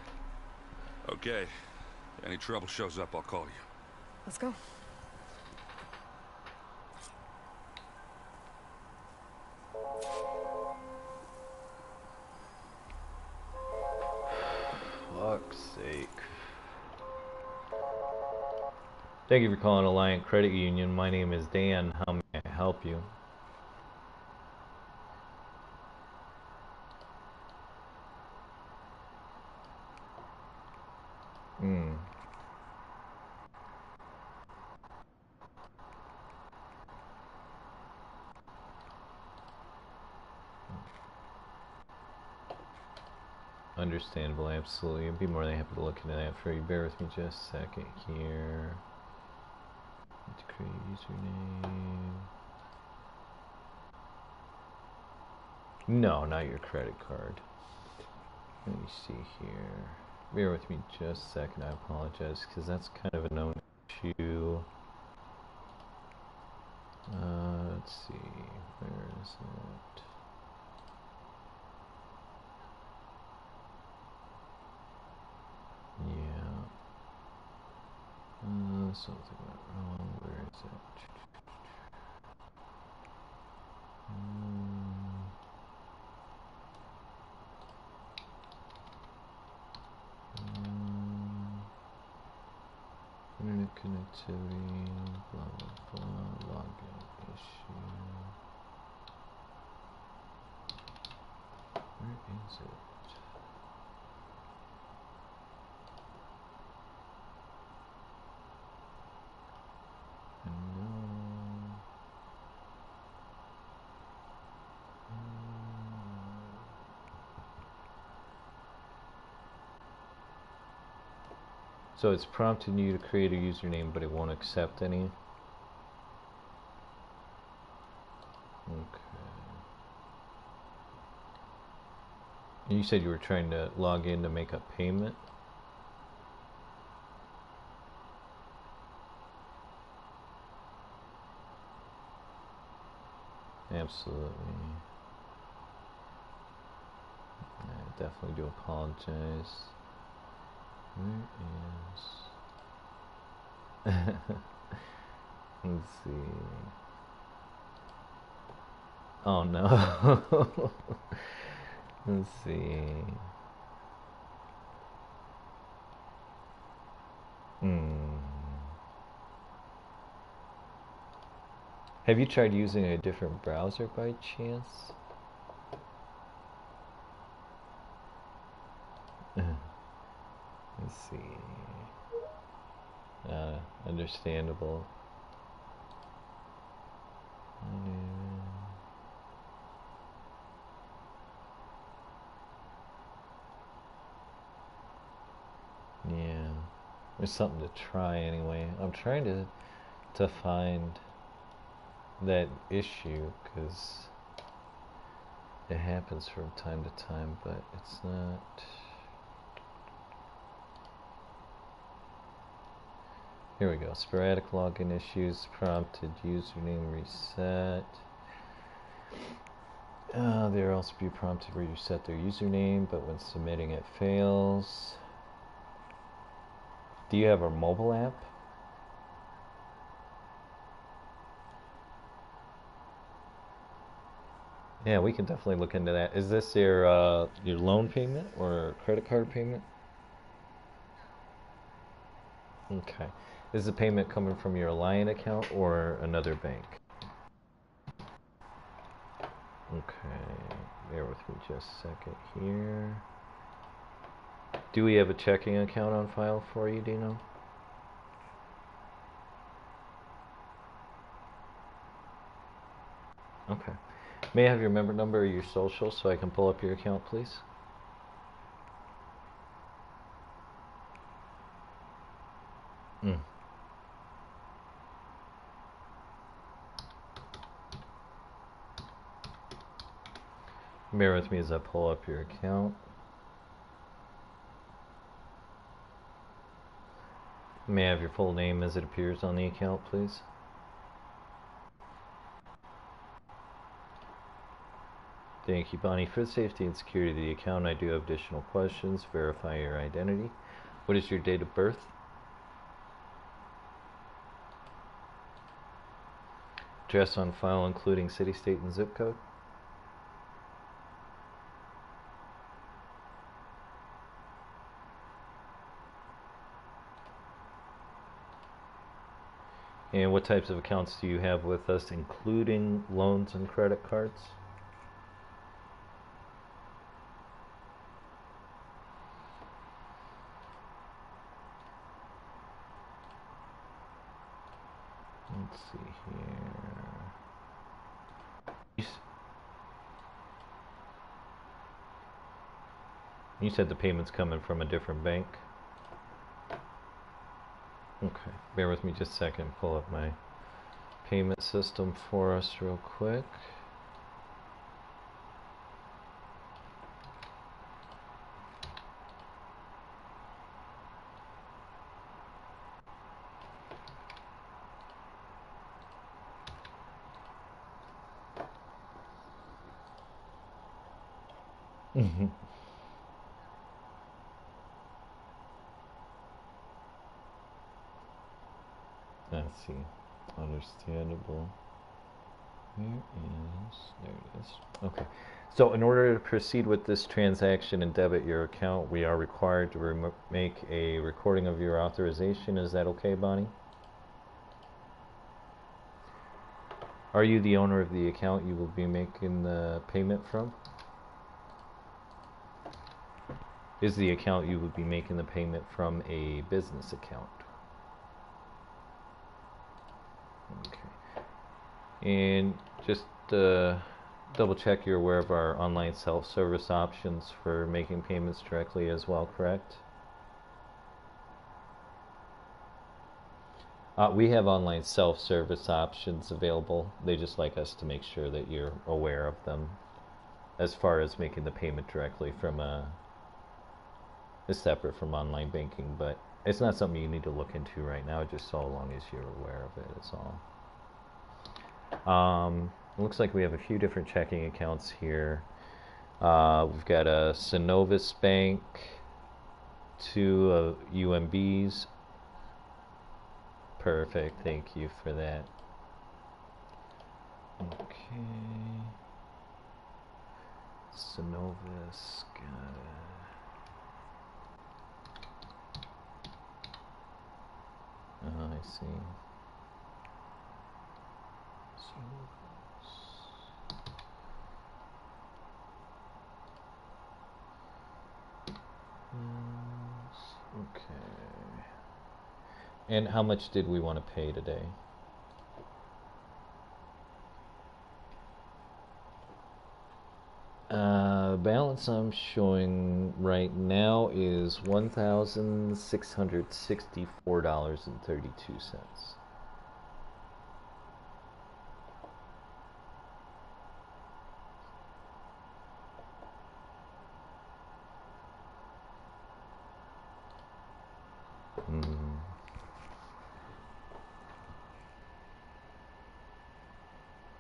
Okay. Any trouble shows up, I'll call you. Let's go. Fuck's sake. Thank you for calling Alliant Credit Union. My name is Dan. How may I help you? Understandable, absolutely. I'd be more than happy to look into that for you. Bear with me just a second here. Need to create a username. No, not your credit card. Let me see here. Bear with me just a second. I apologize because that's kind of a known issue. Let's see. Where is it? Yeah. Something went wrong. Where is it? Internet connectivity, blah blah blah, login issue. Where is it? So it's prompting you to create a username, but it won't accept any. Okay. And you said you were trying to log in to make a payment? Absolutely. definitely do apologize. Where is... Let's see. Oh no. Let's see. Have you tried using a different browser by chance? Let's see. Understandable. Yeah, there's something to try anyway. I'm trying to find that issue because it happens from time to time, but it's not. Here we go. Sporadic login issues, prompted username reset. They'll also be prompted to reset their username, but when submitting it fails. Do you have a mobile app? Yeah, we can definitely look into that. Is this your loan payment or credit card payment? Okay. Is the payment coming from your Alliant account or another bank? Okay. Bear with me just a second here. Do we have a checking account on file for you, Dino? Okay. May I have your member number or your social so I can pull up your account, please? Bear with me as I pull up your account. May I have your full name as it appears on the account, please? Thank you, Bonnie. For the safety and security of the account, I do have additional questions. Verify your identity. What is your date of birth? Address on file, including city, state, and zip code? And what types of accounts do you have with us, including loans and credit cards? Let's see here. You said the payment's coming from a different bank? Okay, bear with me just a second. Pull up my payment system for us real quick. Let's see. Understandable. There it is. Okay. So in order to proceed with this transaction and debit your account, we are required to make a recording of your authorization. Is that okay, Bonnie? Are you the owner of the account you will be making the payment from? Is the account you would be making the payment from a business account? Okay. And just double check you're aware of our online self-service options for making payments directly as well, correct? We have online self-service options available. They just like us to make sure that you're aware of them as far as making the payment directly from is separate from online banking, but it's not something you need to look into right now, just so long as you're aware of it is all. It looks like we have a few different checking accounts here. We've got a Synovus Bank, 2 UMBs. Perfect, thank you for that. Okay. Synovus, got it. Oh, I see. Okay. And how much did we want to pay today? Balance I'm showing right now is $1,664.32.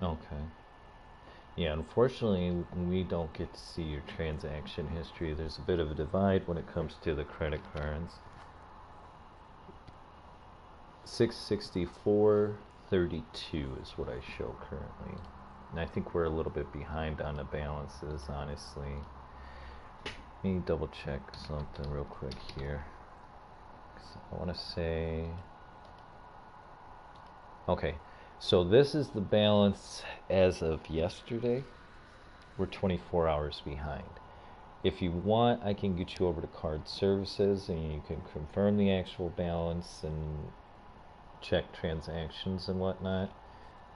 Okay. Yeah, unfortunately, we don't get to see your transaction history. There's a bit of a divide when it comes to the credit cards. 664.32 is what I show currently. And I think we're a little bit behind on the balances, honestly. Let me double check something real quick here. I want to say... Okay, so this is the balance as of yesterday. We're 24 hours behind. If you want, I can get you over to card services and you can confirm the actual balance and check transactions and whatnot.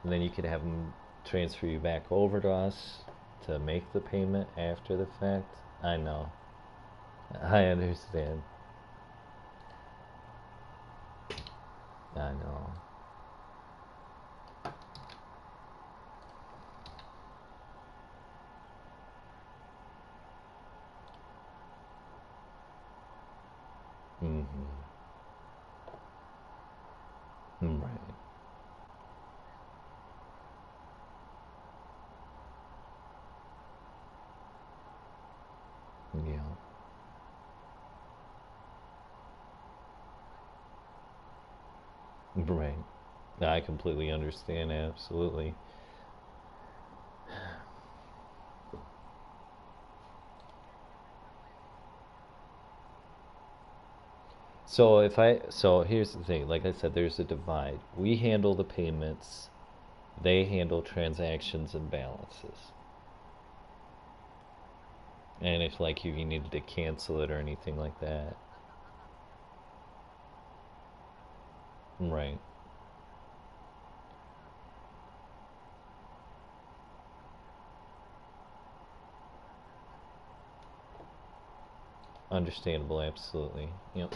And then you could have them transfer you back over to us to make the payment after the fact. I know. I understand. I know. Right. Yeah. Right. I completely understand, absolutely. So here's the thing, like I said, there's a divide. We handle the payments, they handle transactions and balances. And if like you needed to cancel it or anything like that. Right. Understandable, absolutely. Yep.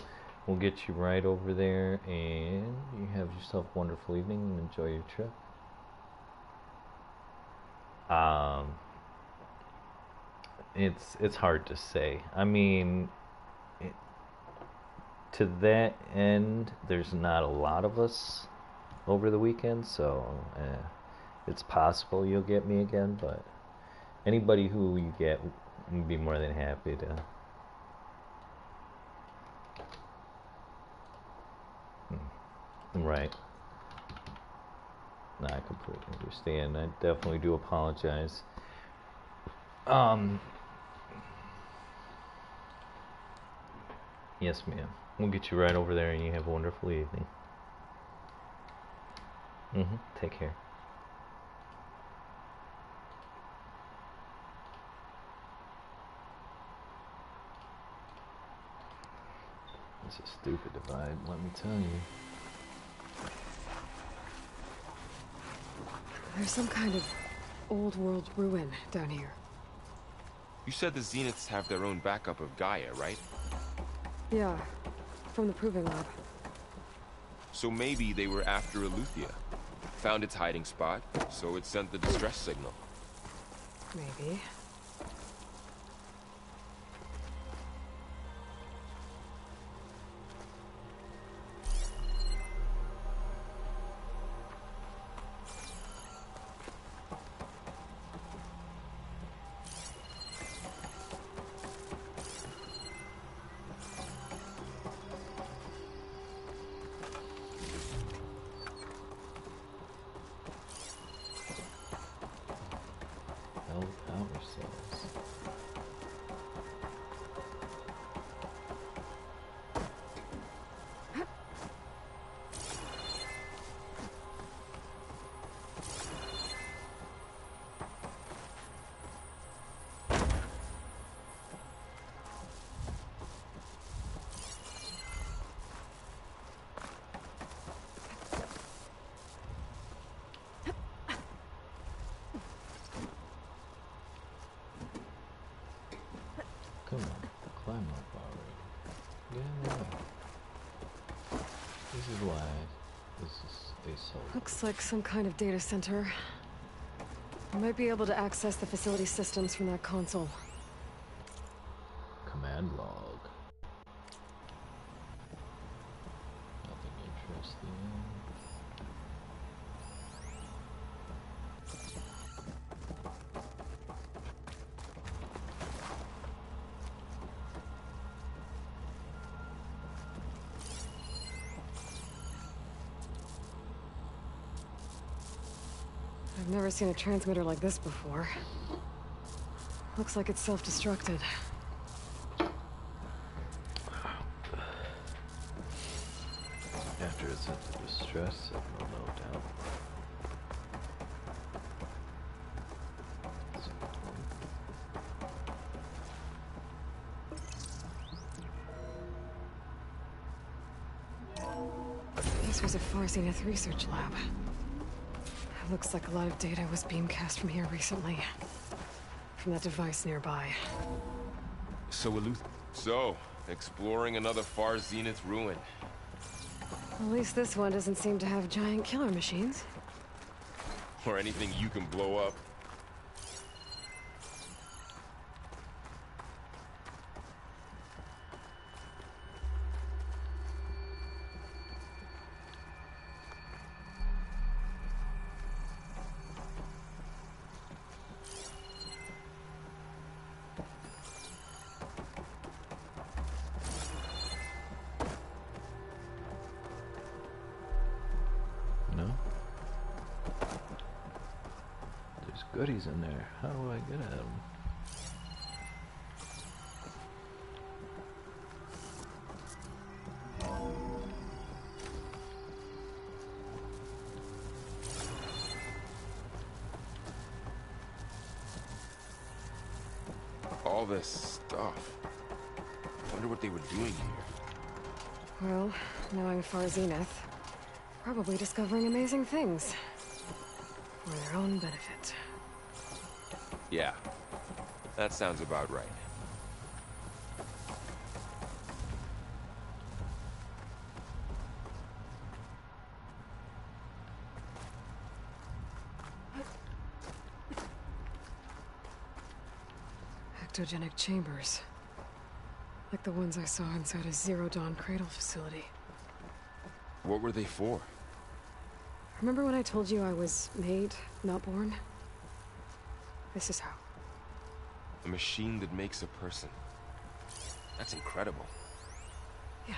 We'll get you right over there, and you have yourself a wonderful evening and enjoy your trip. It's hard to say. I mean, to that end, there's not a lot of us over the weekend, so it's possible you'll get me again. But anybody who you get, would be more than happy to. Right. No, I completely understand. I definitely do apologize. Yes, ma'am. We'll get you right over there and you have a wonderful evening. Take care. It's a stupid divide, let me tell you. There's some kind of old world ruin down here. You said the Zeniths have their own backup of Gaia, right? Yeah, from the proving lab. So maybe they were after Eleuthia. Found its hiding spot, so it sent the distress signal. Maybe. This is why this is a soul. Looks like some kind of data center. I might be able to access the facility systems from that console. Command log. Nothing interesting. I've never seen a transmitter like this before. Looks like it's self-destructed. After it's into distress, it will no doubt. This was a Far Zenith research lab. Looks like a lot of data was beamcast from here recently. From that device nearby. So, exploring another Far Zenith ruin. At least this one doesn't seem to have giant killer machines. Or anything you can blow up. No? There's goodies in there. How do I get at them? All this stuff. Wonder what they were doing here. Well, knowing Far Zenith, probably discovering amazing things. For their own benefit. Yeah, that sounds about right. Ectogenic chambers. Like the ones I saw inside a Zero Dawn cradle facility. What were they for? Remember when I told you I was made, not born? This is how. A machine that makes a person. That's incredible. Yeah.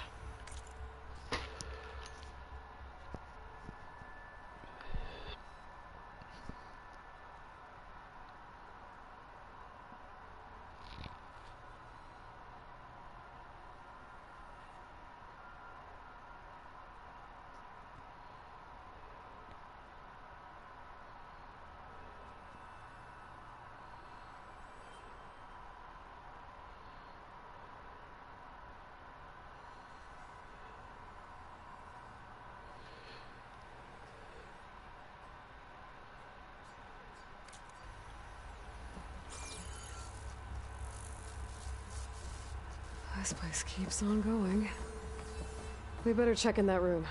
This place keeps on going. We better check in that room.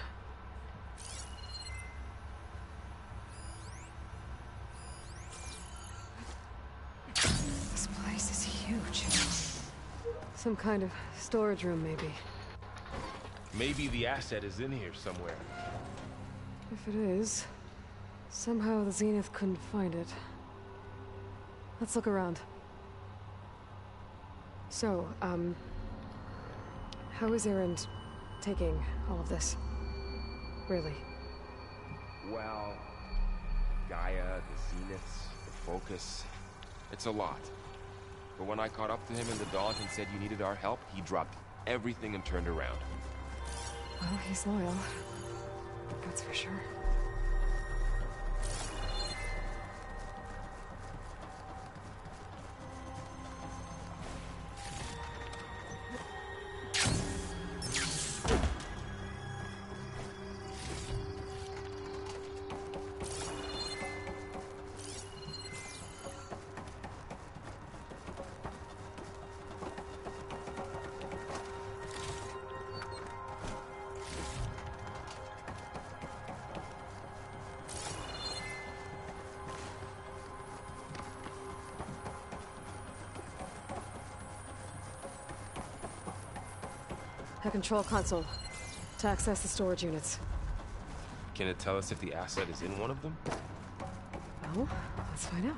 This place is huge. Some kind of storage room, maybe. Maybe the asset is in here somewhere. If it is, somehow the Zenith couldn't find it. Let's look around. So, how is Erend taking all of this? Really? Well, Gaia, the Zeniths, the Focus. It's a lot. But when I caught up to him in the Daunt and said you needed our help, he dropped everything and turned around. Well, he's loyal. That's for sure. the control console to access the storage units. Can it tell us if the asset is in one of them? Well, let's find out.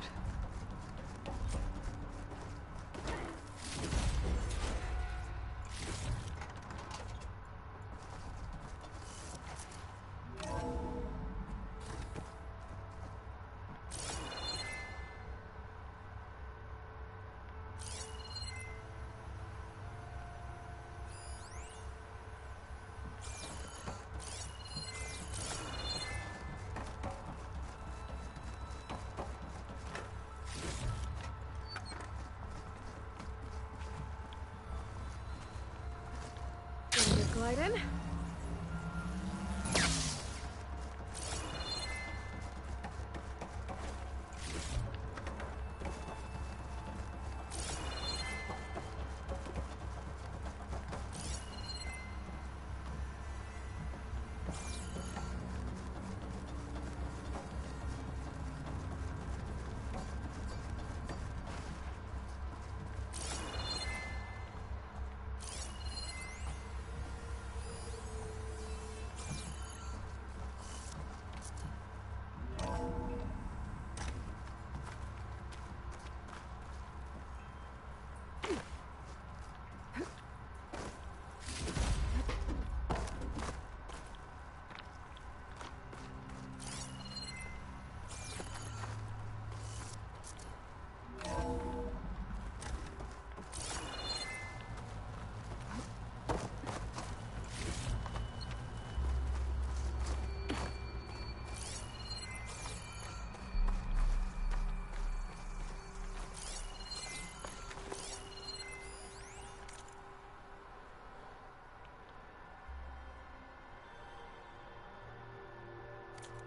Glide in.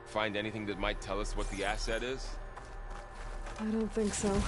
Find anything that might tell us what the asset is? I don't think so.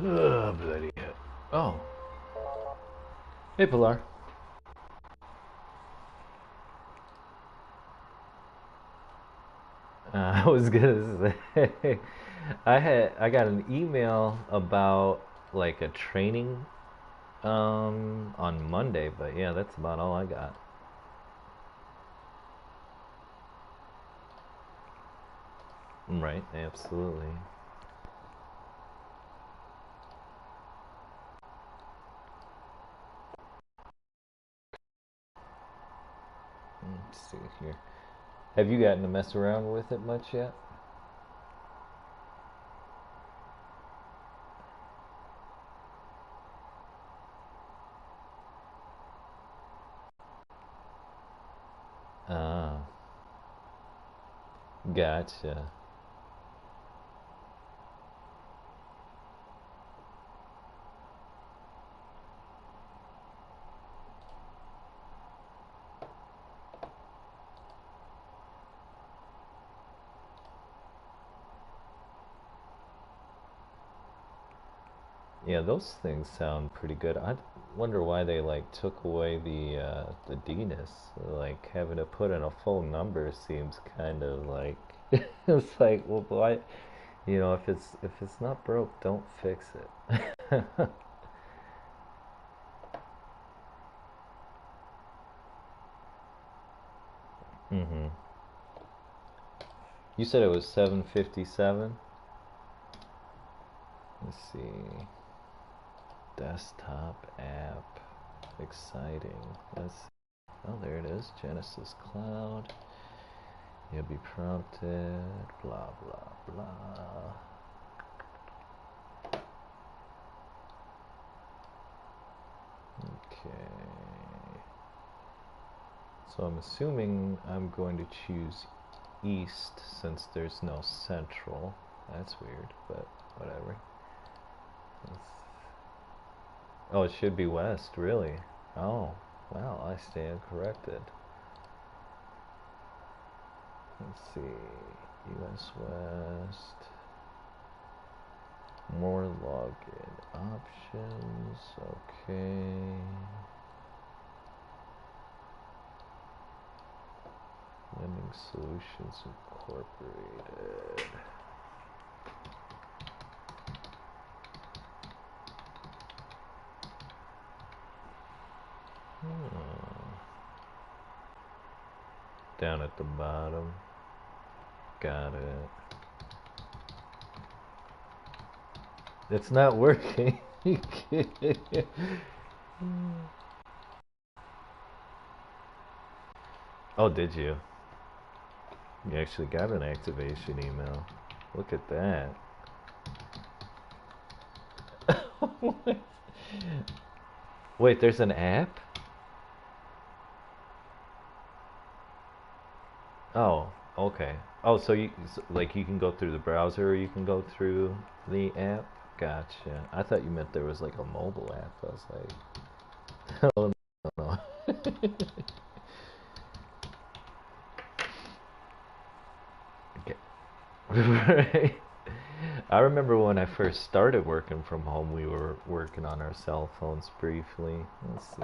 Oh, bloody hell. Oh. Hey, Pilar. I was gonna say, I got an email about like a training on Monday, but yeah, that's about all I got. Right, absolutely. Let's see here. Have you gotten to mess around with it much yet? Ah, gotcha. Yeah, those things sound pretty good. I wonder why they like took away the D-ness. Like having to put in a full number seems kind of like it's like, well, why? You know, if it's not broke, don't fix it. Mm-hmm. You said it was 757. Let's see. Desktop app. Exciting. Let's. Oh, there it is. Genesis Cloud. You'll be prompted. Blah blah blah. Okay. So I'm assuming I'm going to choose east since there's no central. That's weird, but whatever. Oh, it should be west, really. Oh, wow, I stand corrected. Let's see. US West. More login options. Okay. Lending Solutions Incorporated. Down at the bottom. Got it. It's not working. Oh, did you? You actually got an activation email. Look at that. Wait, there's an app? Oh, okay. Oh, so you like you can go through the browser or you can go through the app? Gotcha. I thought you meant there was like a mobile app. I was like, oh no. Okay. Right. I remember when I first started working from home, we were working on our cell phones briefly. Let's see.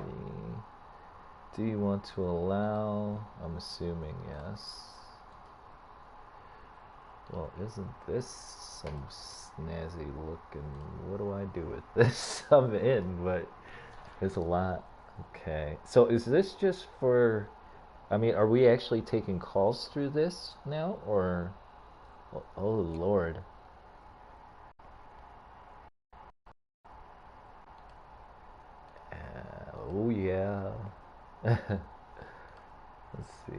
Do you want to allow? I'm assuming yes. Well, isn't this some snazzy looking? What do I do with this? I'm in, but there's a lot. Okay. So is this just for? I mean, are we actually taking calls through this now, or? Oh Lord. Oh yeah. Let's see.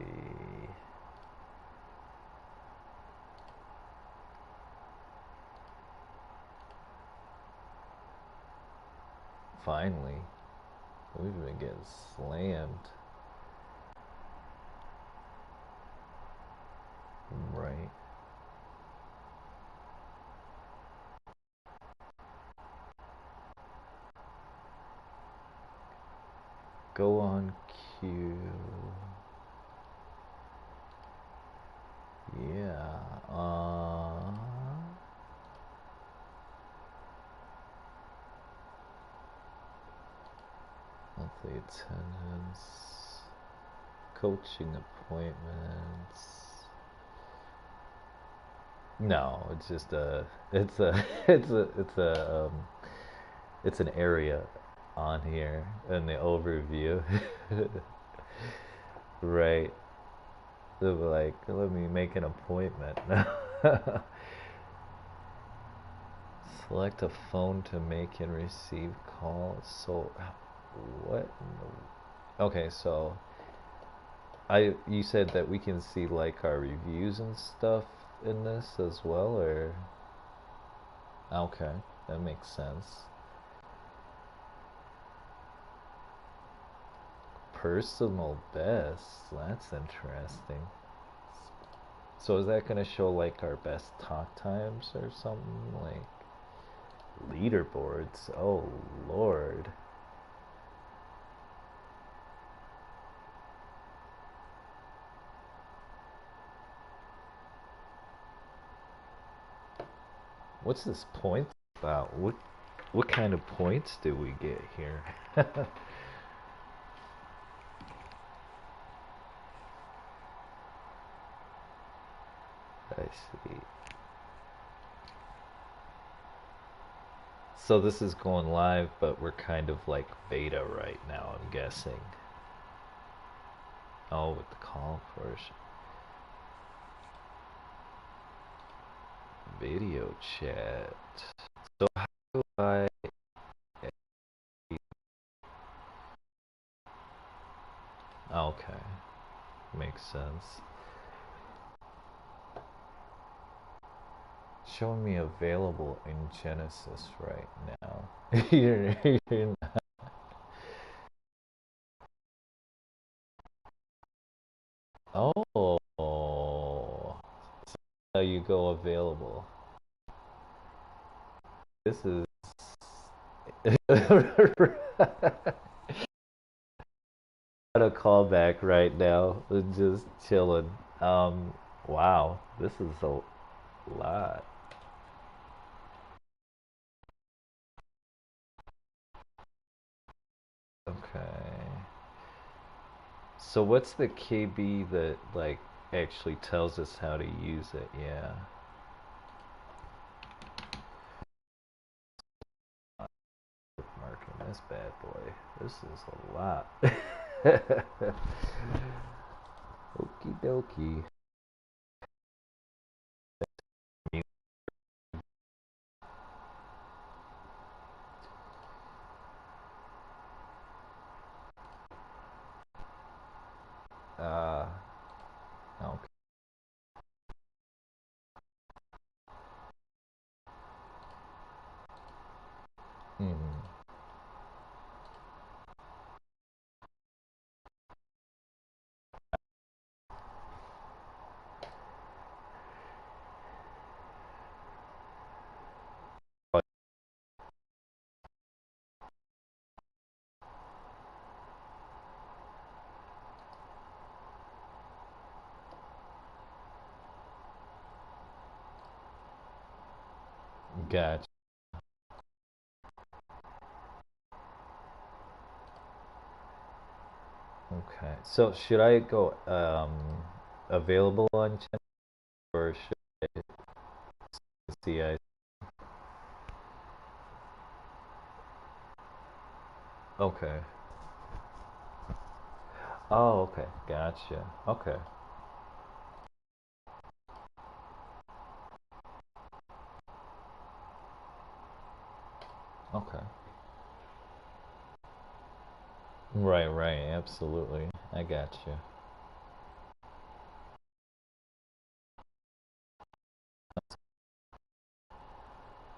Finally, we've been getting slammed. Right. Go on cue. Yeah. Monthly attendance. Coaching appointments. No, it's just a. It's a. It's an area on here in the overview. Right. So like, let me make an appointment. Select a phone to make and receive calls. So, what? Okay, so you said that we can see like our reviews and stuff in this as well, or? Okay, that makes sense. Personal best. That's interesting. So is that gonna show like our best talk times or something like leaderboards? Oh Lord. What's this point about? What What kind of points do we get here? I see. So this is going live, but we're kind of like beta right now, I'm guessing. Oh, with the call portion. Video chat. So how do I... Okay. Makes sense. Showing me available in Genesis right now. You're not... Oh. How you go available. This is... Got a callback right now. Just chilling. Wow. This is a lot. Okay. So what's the KB that like actually tells us how to use it? Yeah. Marking this bad boy. This is a lot. Okie dokie. Uh, okay. Hmm. Gotcha. Okay. So should I go available on channel or should I see I... Okay. Oh, okay. Gotcha. Okay. Okay. Right, right. Absolutely. I gotcha.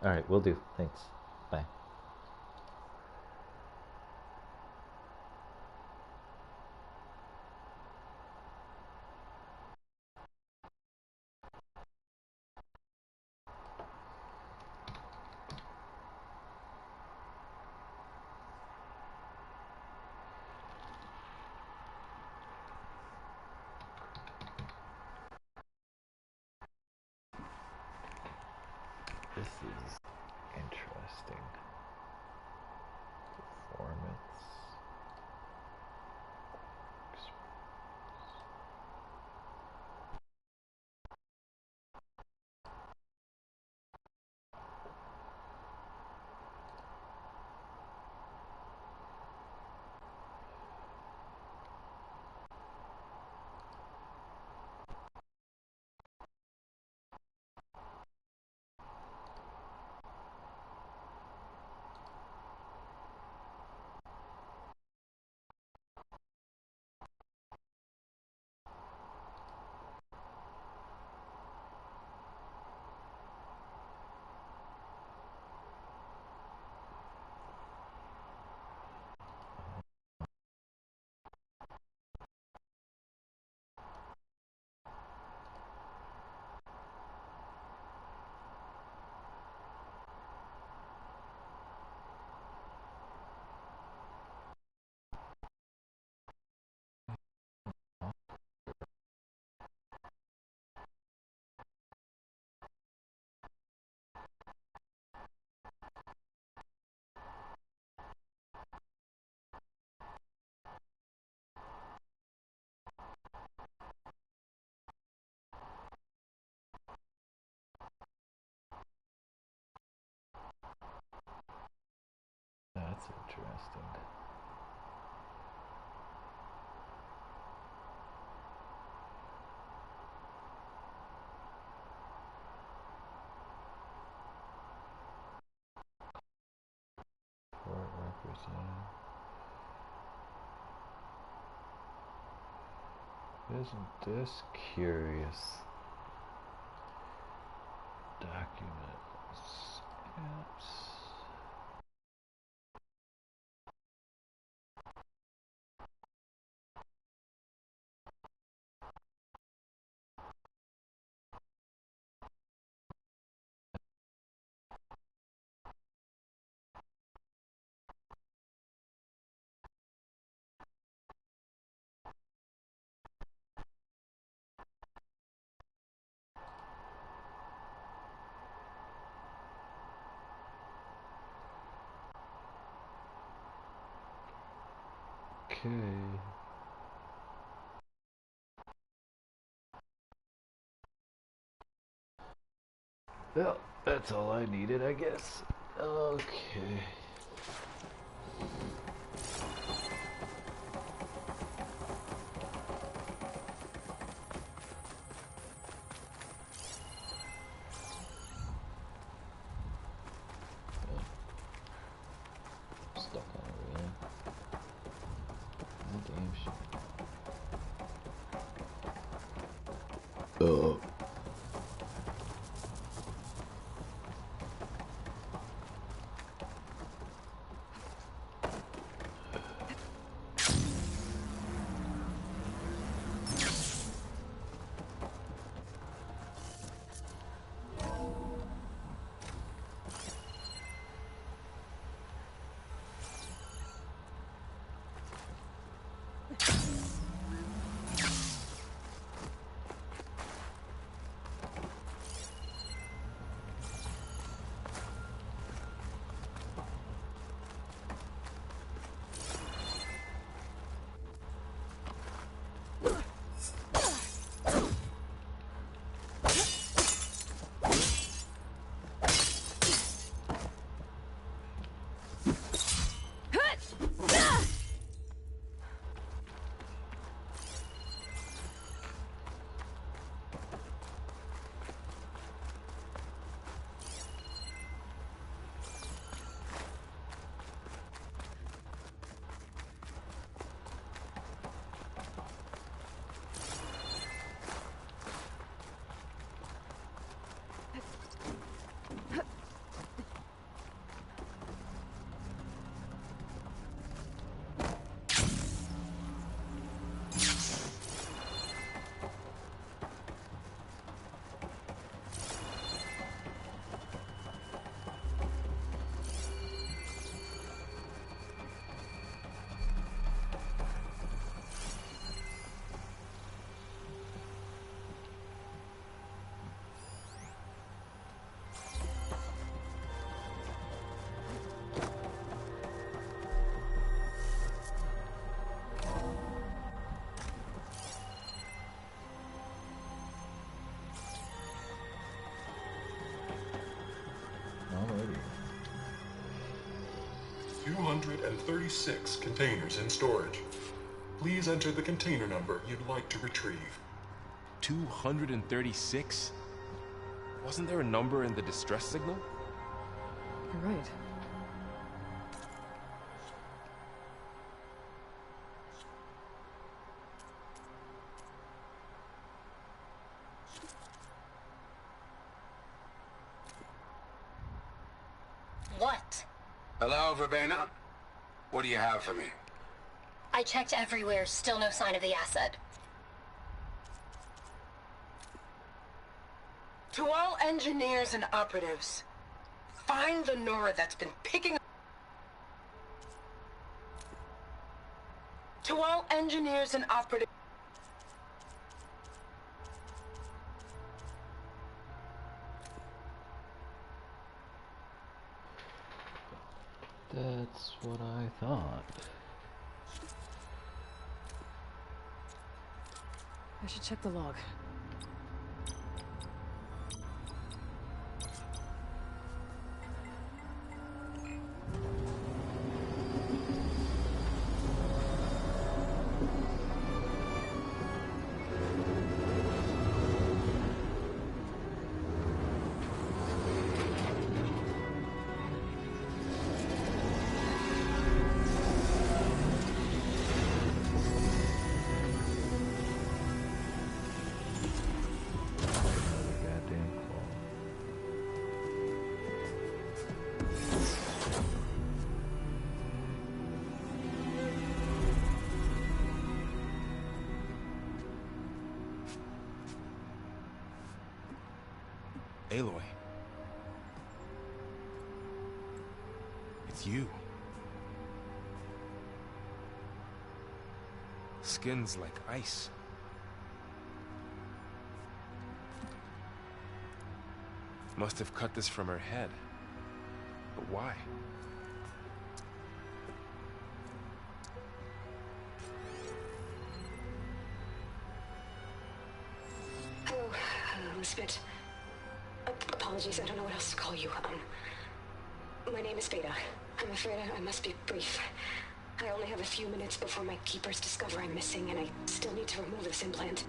All right, will do. Thanks. Bye. This is interesting. Performance. Isn't this curious? Documents. Apps. Okay. Well, that's all I needed, I guess. Okay. Stuck on it, really. Oh, damn shit. Alrighty. 236 containers in storage. Please enter the container number you'd like to retrieve. 236? Wasn't there a number in the distress signal? You're right. What? Hello, Verbena? What do you have for me? I checked everywhere, still no sign of the asset. To all engineers and operatives, find the Nora that's been picking up. To all engineers and operatives. That's what I thought. I should check the log. Aloy. It's you. Skin's like ice. Must have cut this from her head. But why? Hello, Miss Bit. Apologies, I don't know what else to call you. My name is Beta. I'm afraid I must be brief. I only have a few minutes before my keepers discover I'm missing, and I still need to remove this implant.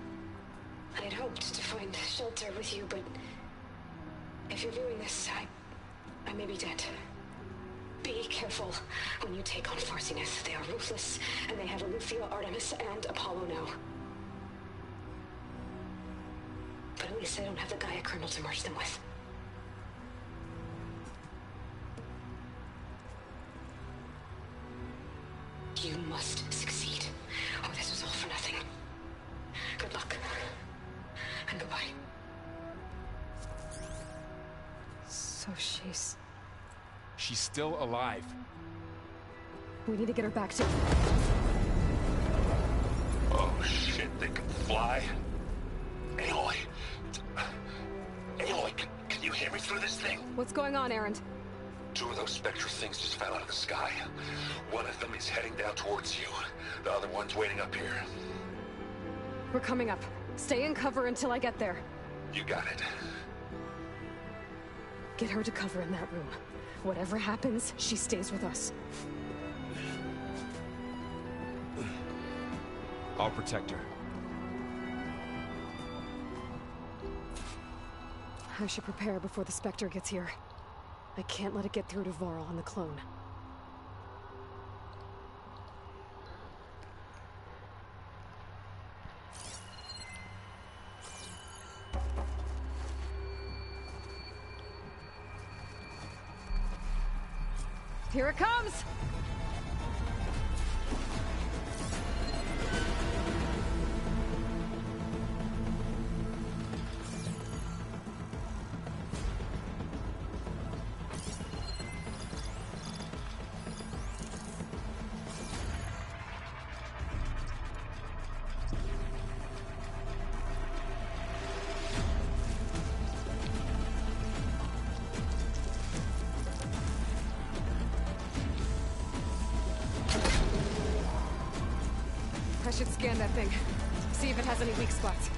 I had hoped to find shelter with you, but if you're viewing this, I may be dead. Be careful when you take on Far Zenith. They are ruthless, and they have Aletheia, Artemis, and Apollo now. But at least I don't have the Gaia kernel to merge them with. You must succeed, or this was all for nothing. Good luck, and goodbye. So she's... She's still alive. We need to get her back to... Oh shit, they can fly? Aloy. Aloy, can you hear me through this thing? What's going on, Erend? 2 of those spectral things just fell out of the sky. One of them is heading down towards you. The other one's waiting up here. We're coming up. Stay in cover until I get there. You got it. Get her to cover in that room. Whatever happens, she stays with us. I'll protect her. I should prepare before the Spectre gets here. I can't let it get through to Varl and the clone. Here it comes! I should scan that thing. See if it has any weak spots.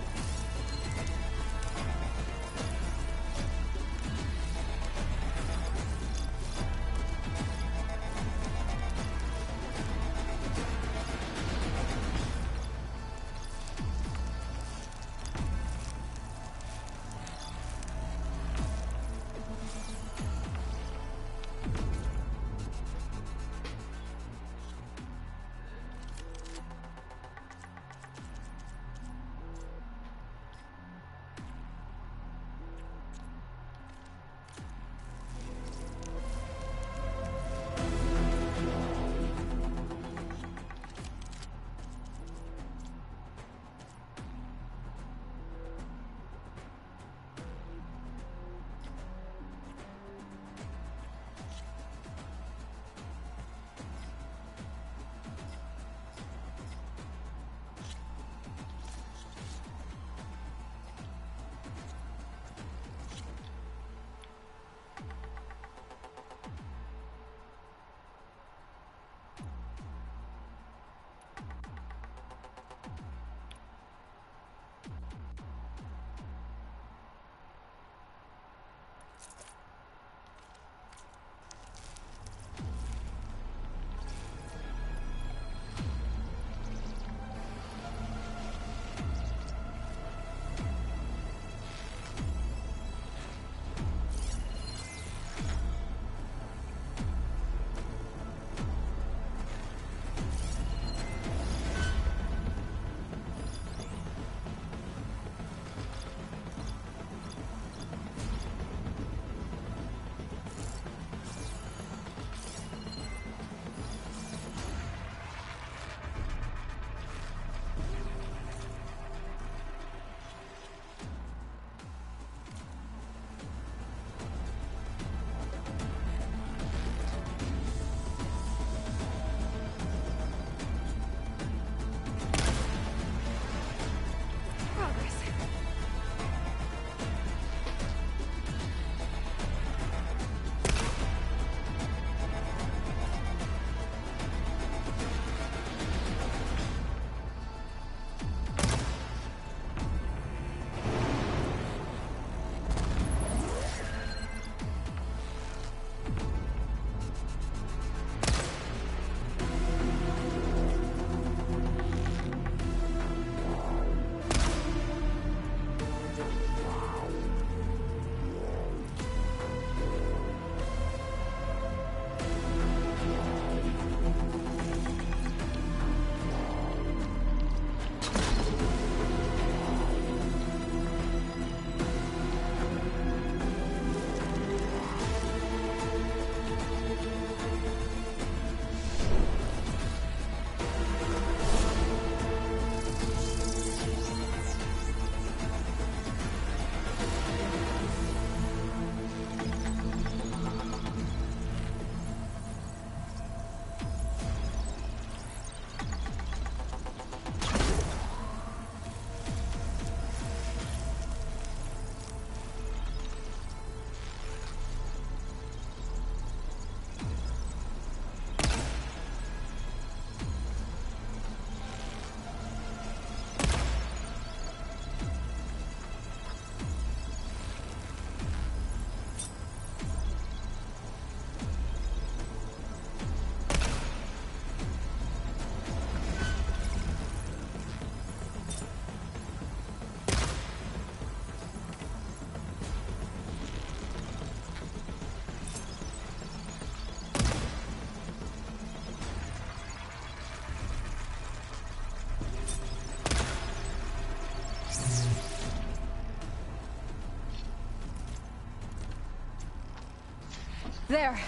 There.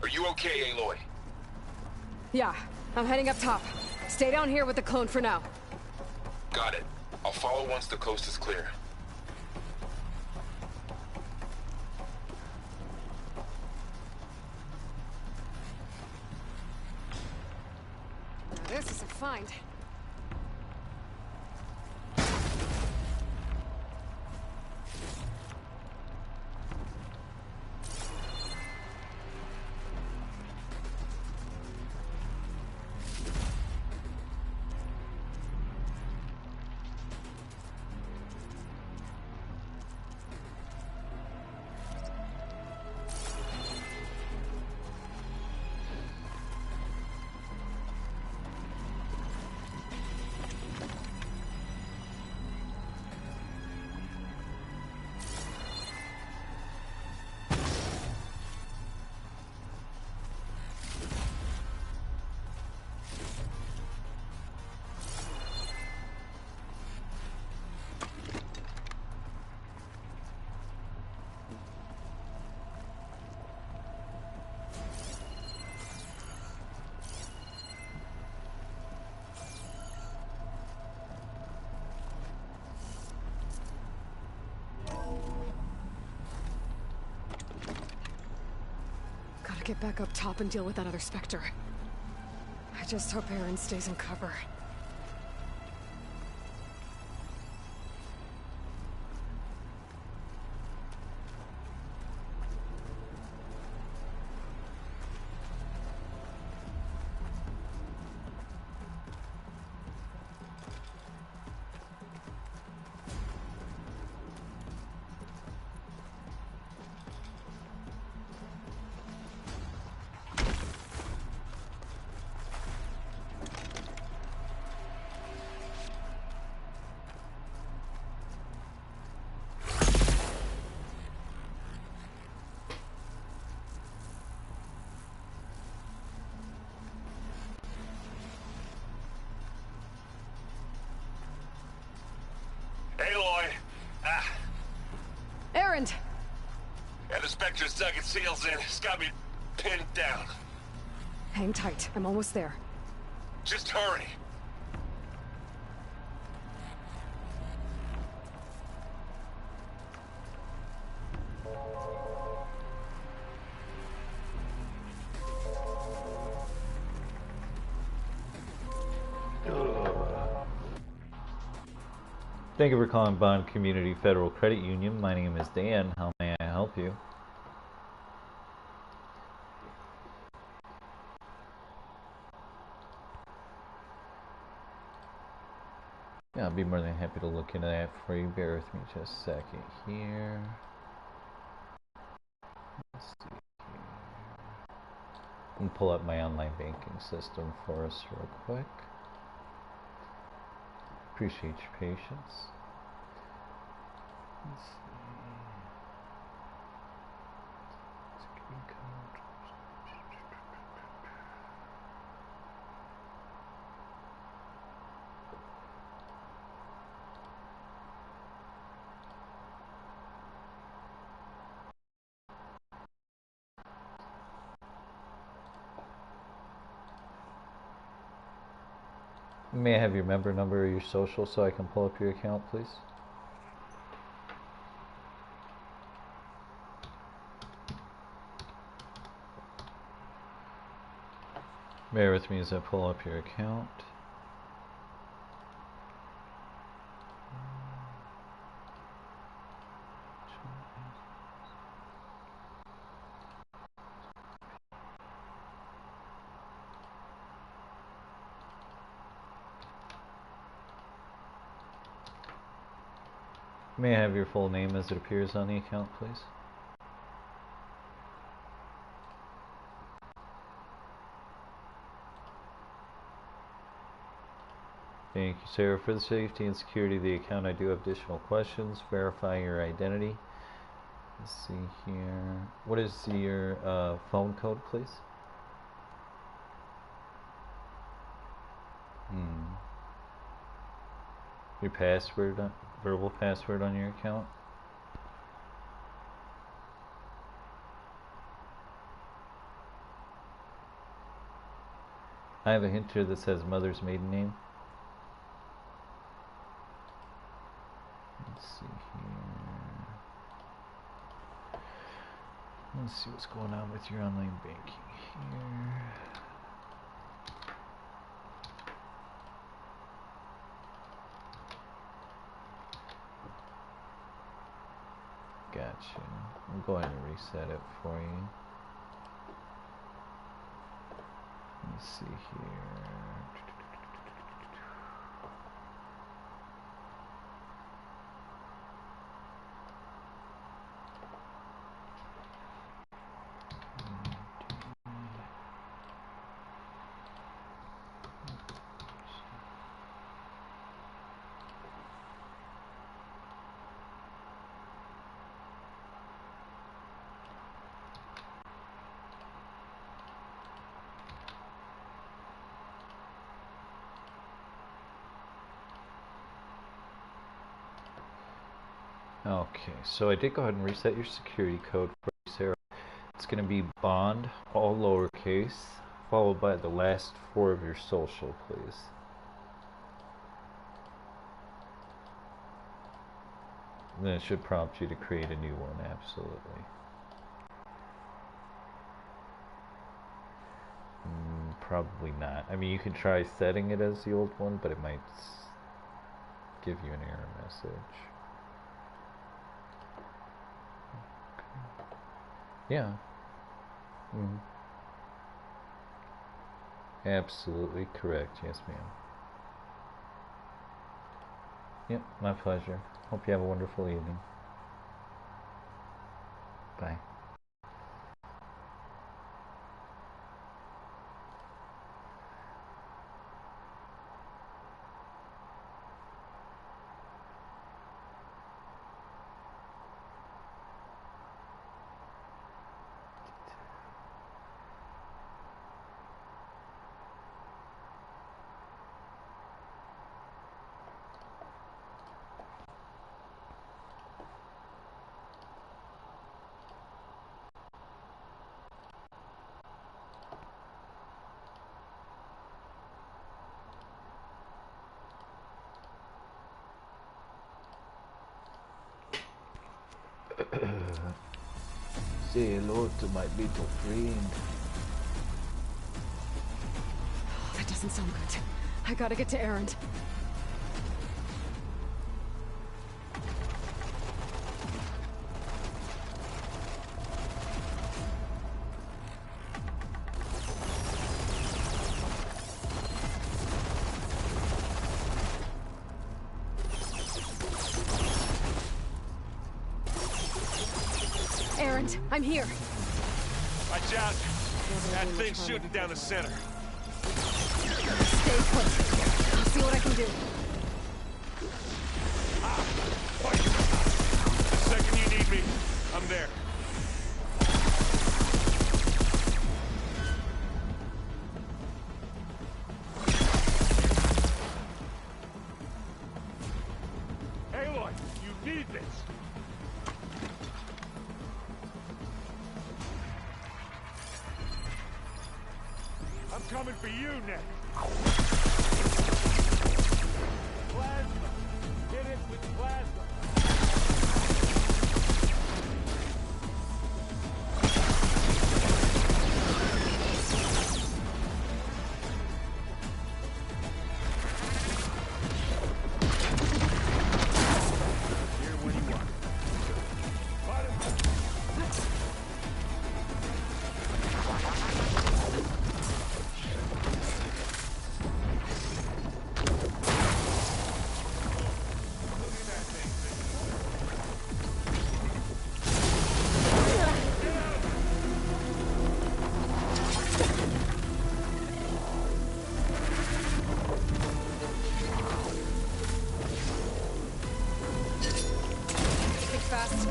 Are you okay, Aloy? Yeah, I'm heading up top. Stay down here with the clone for now. Got it. I'll follow once the coast is clear. This is a find. Gotta get back up top and deal with that other Spectre. I just hope Aaron stays in cover. Aloy! Ah, Aaron! yeah, the Spectre's dug its heels in. It's got me pinned down. Hang tight. I'm almost there. Just hurry. Thank you for calling Bond Community Federal Credit Union. My name is Dan. How may I help you? Yeah, I'll be more than happy to look into that for you. Bear with me just a second here. Let's see here. And pull up my online banking system for us real quick. Appreciate your patience. Let's see. Security code. May I have your member number or your social so I can pull up your account, please? Bear with me as I pull up your account. May I have your full name as it appears on the account, please? Thank you, Sarah. For the safety and security of the account, I do have additional questions. Verify your identity. Let's see here. What is your phone code, please? Your password, verbal password on your account? I have a hint here that says mother's maiden name. Let's see here. Let's see what's going on with your online banking here. Gotcha. I'll go ahead and reset it for you. Let's see here. Okay, so I did go ahead and reset your security code for you, Sarah. It's going to be bond, all lowercase, followed by the last 4 of your social, please. And then it should prompt you to create a new one, absolutely. Probably not. I mean, you can try setting it as the old one, but it might give you an error message. Yeah. Absolutely correct. Yes, ma'am. Yep, my pleasure. Hope you have a wonderful evening. Bye. Say hello to my little friend. Oh, that doesn't sound good. I gotta get to Erend. Erend, I'm here. Watch out! That thing's shooting down the center. Stay put. I'll see what I can do. The second you need me, I'm there. Aloy, you need this. I'm coming for you next. Plasma. Hit it with plasma. Here when you want. Got it. Think fast.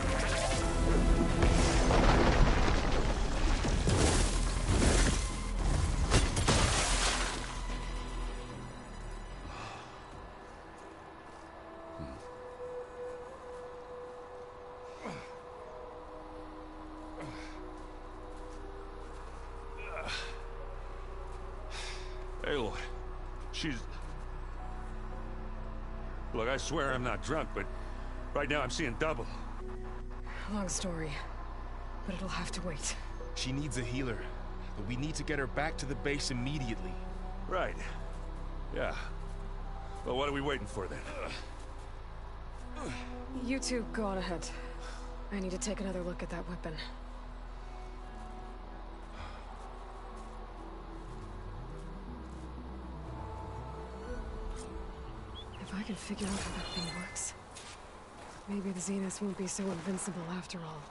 she's... Look, I swear I'm not drunk, but right now I'm seeing double. Long story, but it'll have to wait. She needs a healer, but we need to get her back to the base immediately. Right. Yeah. Well, what are we waiting for then? You two go on ahead. I need to take another look at that weapon. If I can figure out how that thing works, maybe the Zeniths won't be so invincible after all.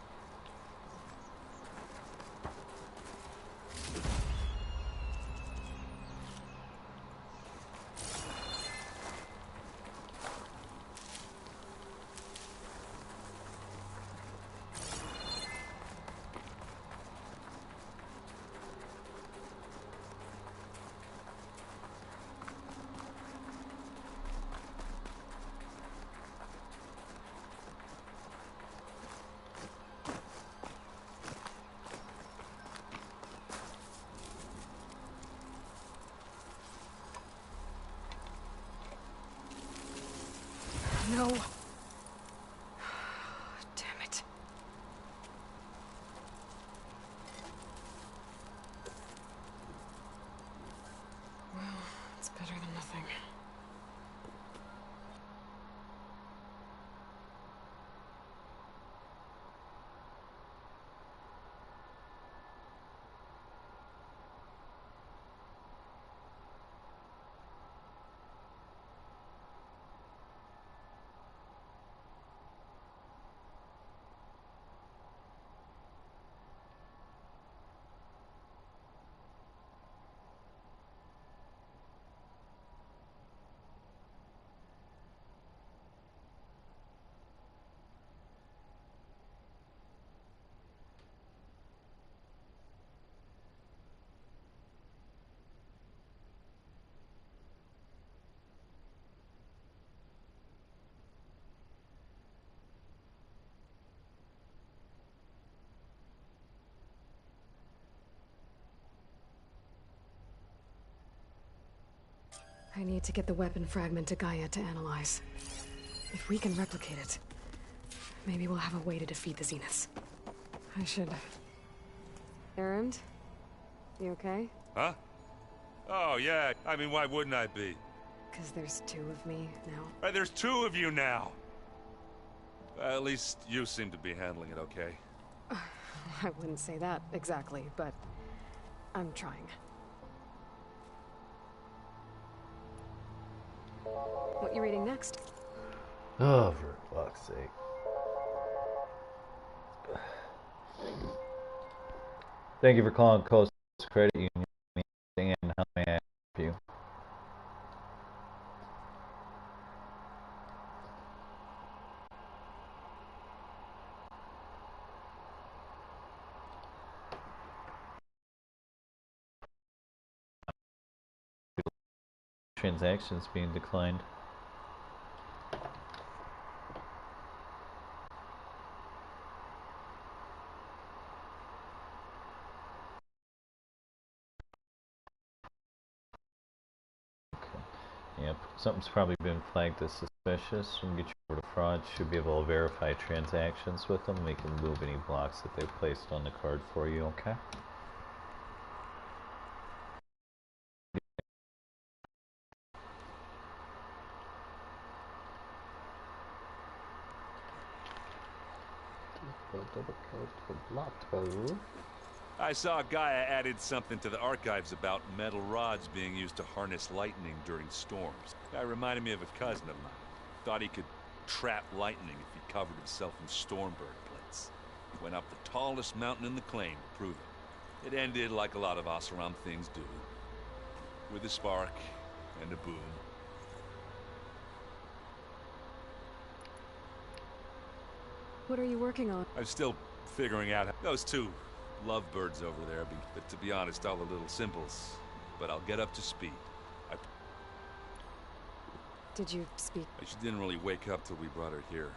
No. Damn it. Well, it's better than nothing. I need to get the weapon fragment to Gaia to analyze. If we can replicate it, maybe we'll have a way to defeat the Zeniths. I should... Errand? You okay? Huh? Oh, yeah. I mean, why wouldn't I be? Because there's two of me now. Right, there's two of you now! At least you seem to be handling it okay. I wouldn't say that exactly, but I'm trying. What you reading next? Oh, for fuck's sake. Thank you for calling Coast Credit Union. And how may I help you? Transactions being declined. Yep, something's probably been flagged as suspicious. We'll get you over to fraud. Should be able to verify transactions with them. We can move any blocks that they've placed on the card for you, okay? I saw Gaia added something to the archives about metal rods being used to harness lightning during storms. Guy reminded me of a cousin of mine. Thought he could trap lightning if he covered himself in stormbird plates. He went up the tallest mountain in the claim to prove it. It ended like a lot of Oseram things do. With a spark and a boom. What are you working on? I'm still figuring out how those two lovebirds over there, but to be honest, all the little symbols. But I'll get up to speed. Did you speak? She didn't really wake up till we brought her here.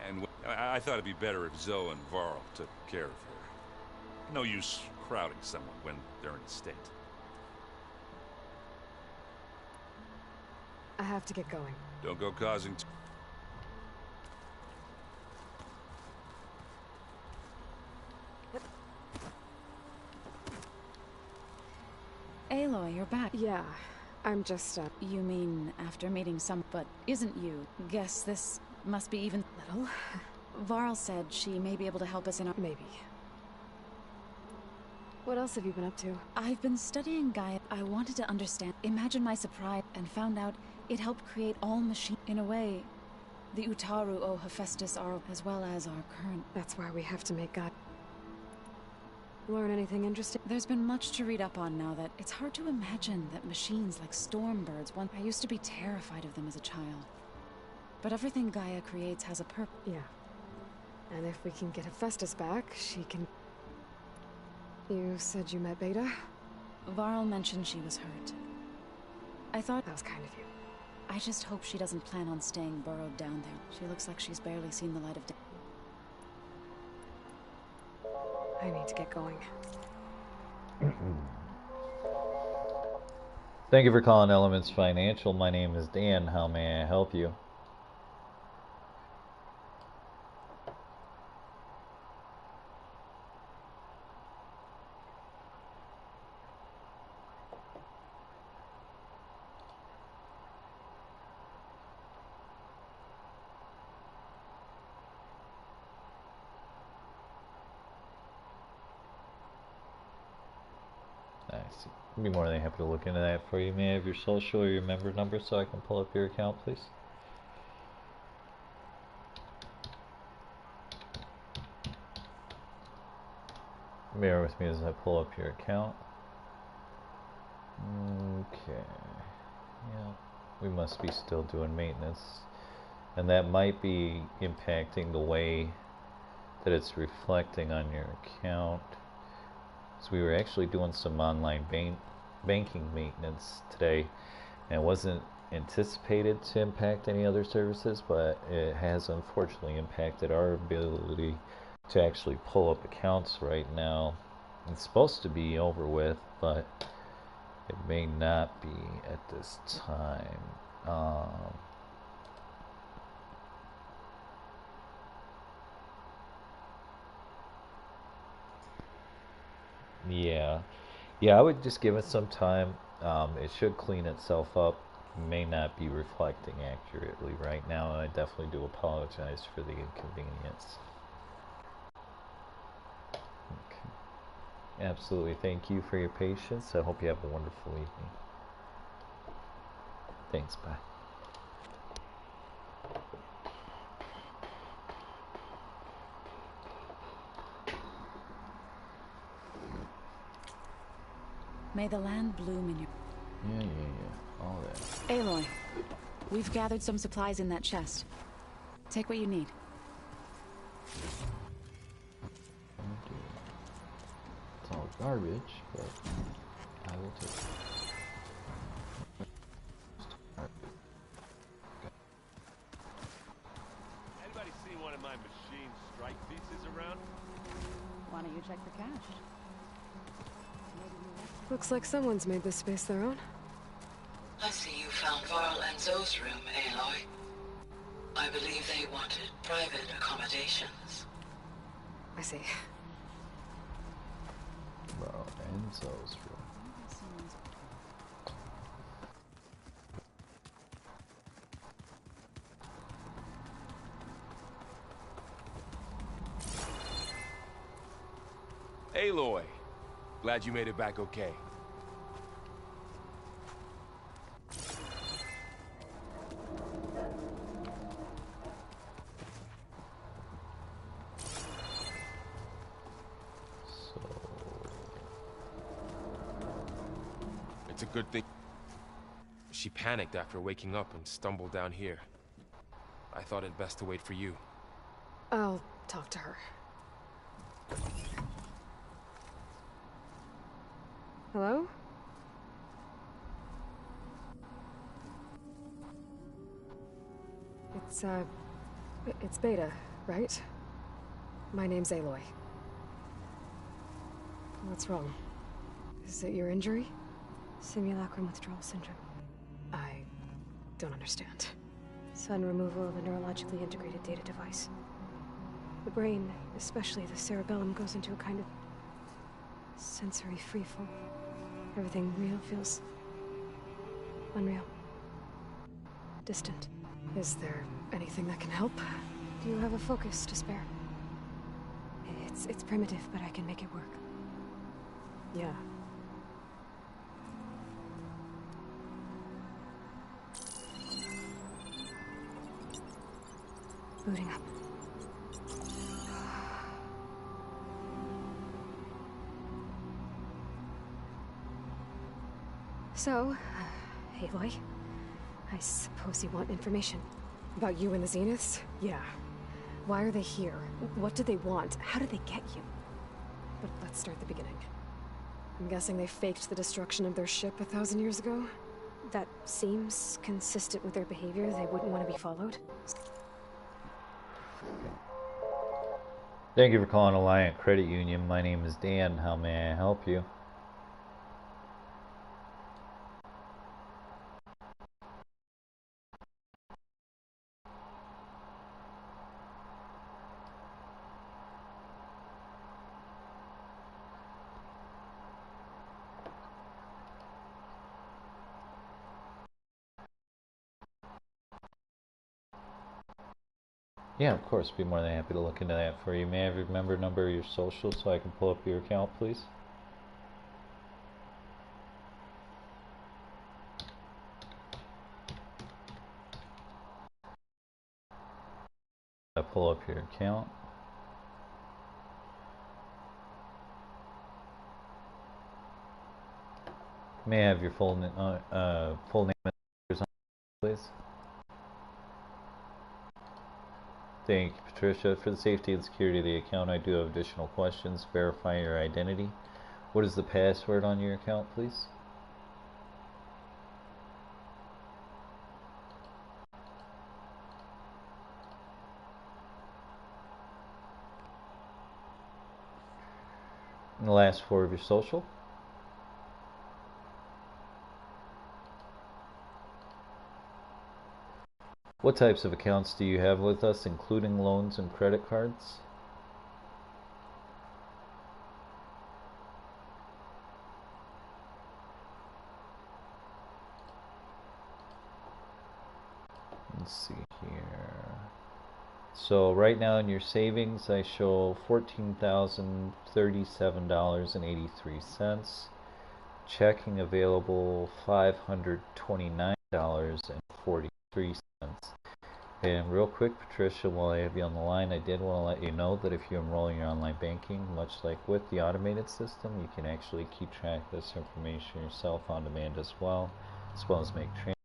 And I thought it'd be better if Zoe and Varl took care of her. No use crowding someone when they're in a state. I have to get going. Don't go causing... Aloy, you're back. Yeah, I'm just, You mean after meeting some... But isn't you? Guess this must be even... Little? Varl said she may be able to help us in our... Maybe. What else have you been up to? I've been studying Gaia. I wanted to understand. Imagine my surprise and found out it helped create all machines. In a way, the Utaru o Hephaestus are as well as our current... That's why we have to make Gaia. Learn anything interesting? There's been much to read up on now that it's hard to imagine that machines like stormbirds... I used to be terrified of them as a child. But everything Gaia creates has a purpose. Yeah. And if we can get Hephaestus back, she can... You said you met Beta? Varl mentioned she was hurt. I thought... That was kind of you. I just hope she doesn't plan on staying burrowed down there. She looks like she's barely seen the light of day. I need to get going. Thank you for calling Elements Financial. My name is Dan. How may I help you? I'd be more than happy to look into that for you. May I have your social or your member number so I can pull up your account, please? Bear with me as I pull up your account. Okay. Yeah, we must be still doing maintenance. And that might be impacting the way that it's reflecting on your account. So we were actually doing some online banking maintenance today, and it wasn't anticipated to impact any other services, but it has unfortunately impacted our ability to actually pull up accounts right now. It's supposed to be over with, but it may not be at this time. Yeah, I would just give it some time. It should clean itself up. May not be reflecting accurately right now, and I definitely do apologize for the inconvenience. Okay. Absolutely. Thank you for your patience. I hope you have a wonderful evening. Thanks. Bye. May the land bloom in your... Yeah. All that. Aloy, we've gathered some supplies in that chest. Take what you need. It's all garbage, but I will take it. Anybody see one of my machine strike pieces around? Why don't you check the cache? Looks like someone's made this space their own. I see you found Varl and Zoe's room, Aloy. I believe they wanted private accommodations. I see. Well, Enzo's room. Aloy, glad you made it back okay. It's a good thing. She panicked after waking up and stumbled down here. I thought it best to wait for you. I'll talk to her. Hello? It's Beta, right? My name's Aloy. What's wrong? Is it your injury? Simulacrum withdrawal syndrome. I don't understand. Sun removal of a neurologically integrated data device. The brain, especially the cerebellum, goes into a kind of sensory freefall. Everything real feels unreal. Distant. Is there anything that can help? Do you have a focus to spare? It's primitive, but I can make it work. Yeah. Booting up. So, Aloy, I suppose you want information. About you and the Zeniths? Yeah. Why are they here? What do they want? How did they get you? But let's start at the beginning. I'm guessing they faked the destruction of their ship 1,000 years ago? That seems consistent with their behavior. They wouldn't want to be followed. Thank you for calling Alliant Credit Union. My name is Dan. How may I help you? Yeah, of course. Be more than happy to look into that for you. May I have your member number or your social so I can pull up your account, please? Pull up your account. May I have your full name and please? Thank you, Patricia. For the safety and security of the account, I do have additional questions. Verify your identity. What is the password on your account, please? And the last four of your social. What types of accounts do you have with us, including loans and credit cards? Let's see here. So right now in your savings, I show $14,037.83. Checking available $529.43. And real quick, Patricia, while I have you on the line, I did want to let you know that if you enroll in your online banking, much like with the automated system, you can actually keep track of this information yourself on demand as well as make transfers.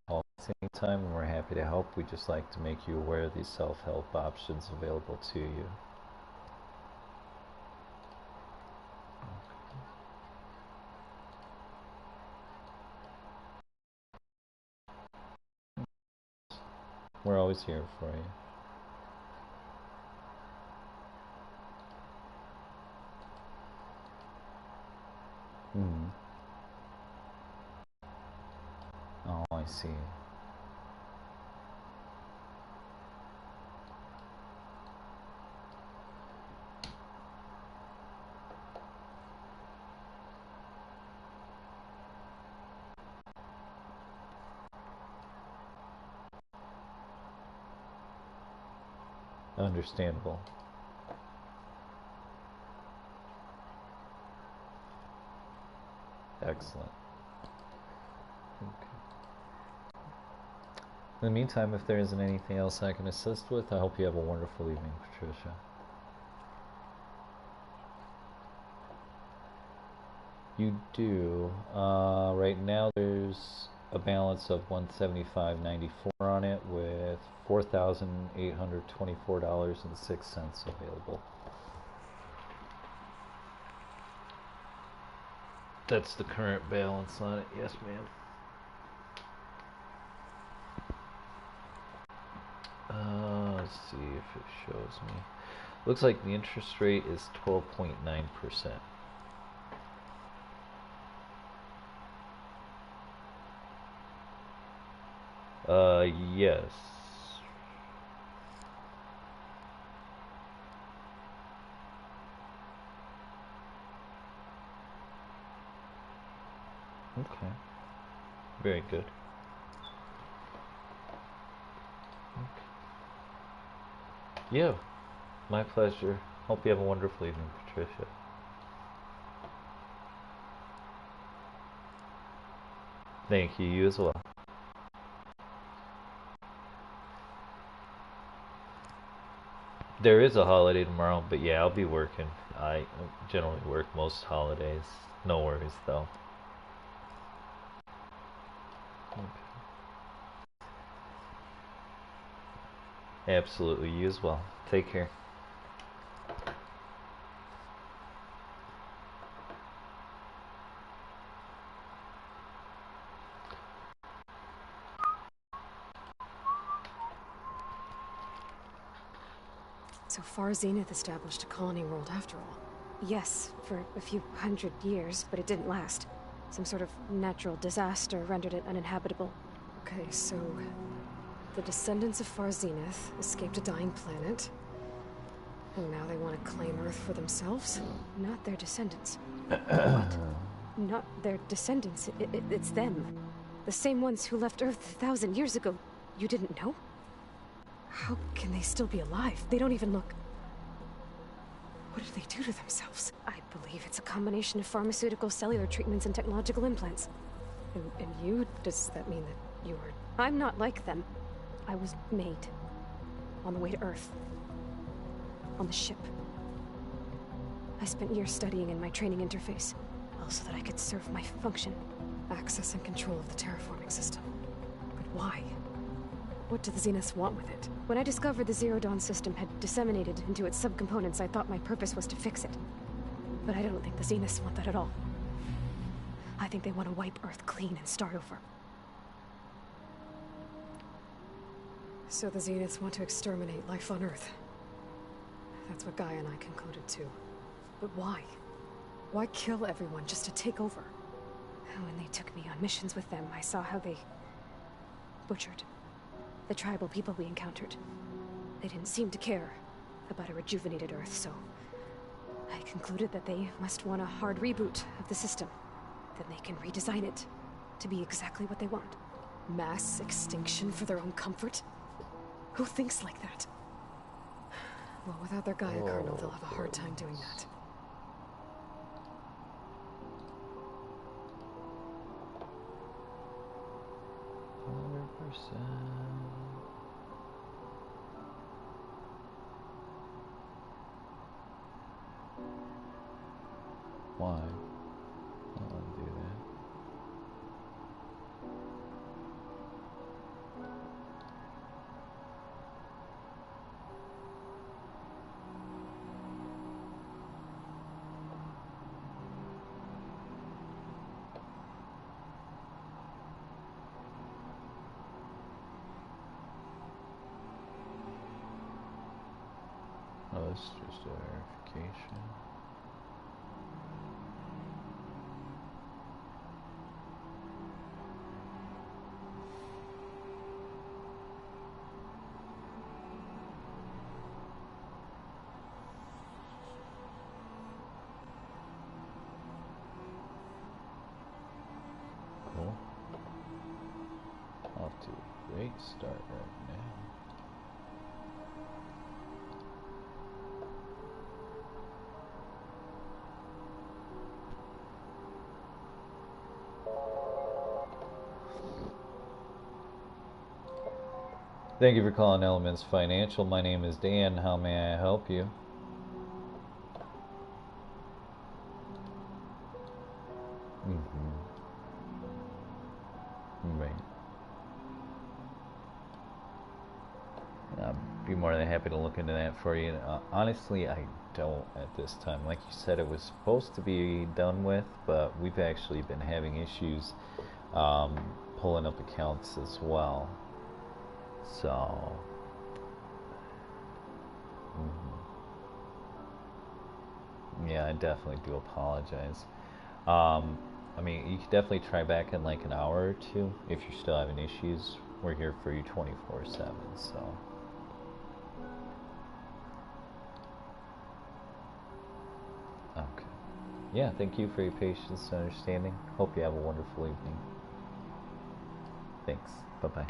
Call at the same time, and we're happy to help. We just like to make you aware of these self-help options available to you. We're always here for you. Oh, I see. Understandable. Excellent. Okay. In the meantime, if there isn't anything else I can assist with, I hope you have a wonderful evening, Patricia. You do. Right now there's a balance of $175.94 on it with $4,824.06 available. That's the current balance on it. Yes, ma'am. Let's see if it shows me. Looks like the interest rate is 12.9%. Yes. Okay. Very good. Okay. Yeah, my pleasure. Hope you have a wonderful evening, Patricia. Thank you, you as well. There is a holiday tomorrow, but yeah, I'll be working. I generally work most holidays. No worries, though. Okay. Absolutely, you as well. Take care. So far, Zenith established a colony world after all. Yes, for a few hundred years, but it didn't last. Some sort of natural disaster rendered it uninhabitable. Okay, so the descendants of Far Zenith escaped a dying planet, and now they want to claim Earth for themselves? Not their descendants. What? Not their descendants. It's them. The same ones who left Earth 1,000 years ago. You didn't know? How can they still be alive? They don't even look... What did they do to themselves? I believe it's a combination of pharmaceutical, cellular treatments, and technological implants. And you? Does that mean that you were... I'm not like them. I was made. On the way to Earth. On the ship. I spent years studying in my training interface. All so that I could serve my function. Access and control of the terraforming system. But why? What do the Zeniths want with it? When I discovered the Zero Dawn system had disseminated into its subcomponents, I thought my purpose was to fix it. But I don't think the Zeniths want that at all. I think they want to wipe Earth clean and start over. So the Zeniths want to exterminate life on Earth. That's what Gaia and I concluded too. But why? Why kill everyone just to take over? When they took me on missions with them, I saw how they butchered the tribal people we encountered. They didn't seem to care about a rejuvenated Earth, so I concluded that they must want a hard reboot of the system. Then they can redesign it to be exactly what they want. Mass extinction for their own comfort? Who thinks like that? Well, without their Gaia kernel, they'll have a hard time doing that. Why? I don't want to do that. Oh, this is just a verification. Cool. Off to a great start right now. Thank you for calling Elements Financial. My name is Dan. How may I help you? Right. I'd be more than happy to look into that for you. Honestly, I don't at this time. Like you said, it was supposed to be done with, but we've actually been having issues pulling up accounts as well. So, yeah, I definitely do apologize. I mean, you could definitely try back in like an hour or two if you're still having issues we're here for you 24/7, so. Okay. Yeah, thank you for your patience and understanding. Hope you have a wonderful evening. Thanks. Bye-bye.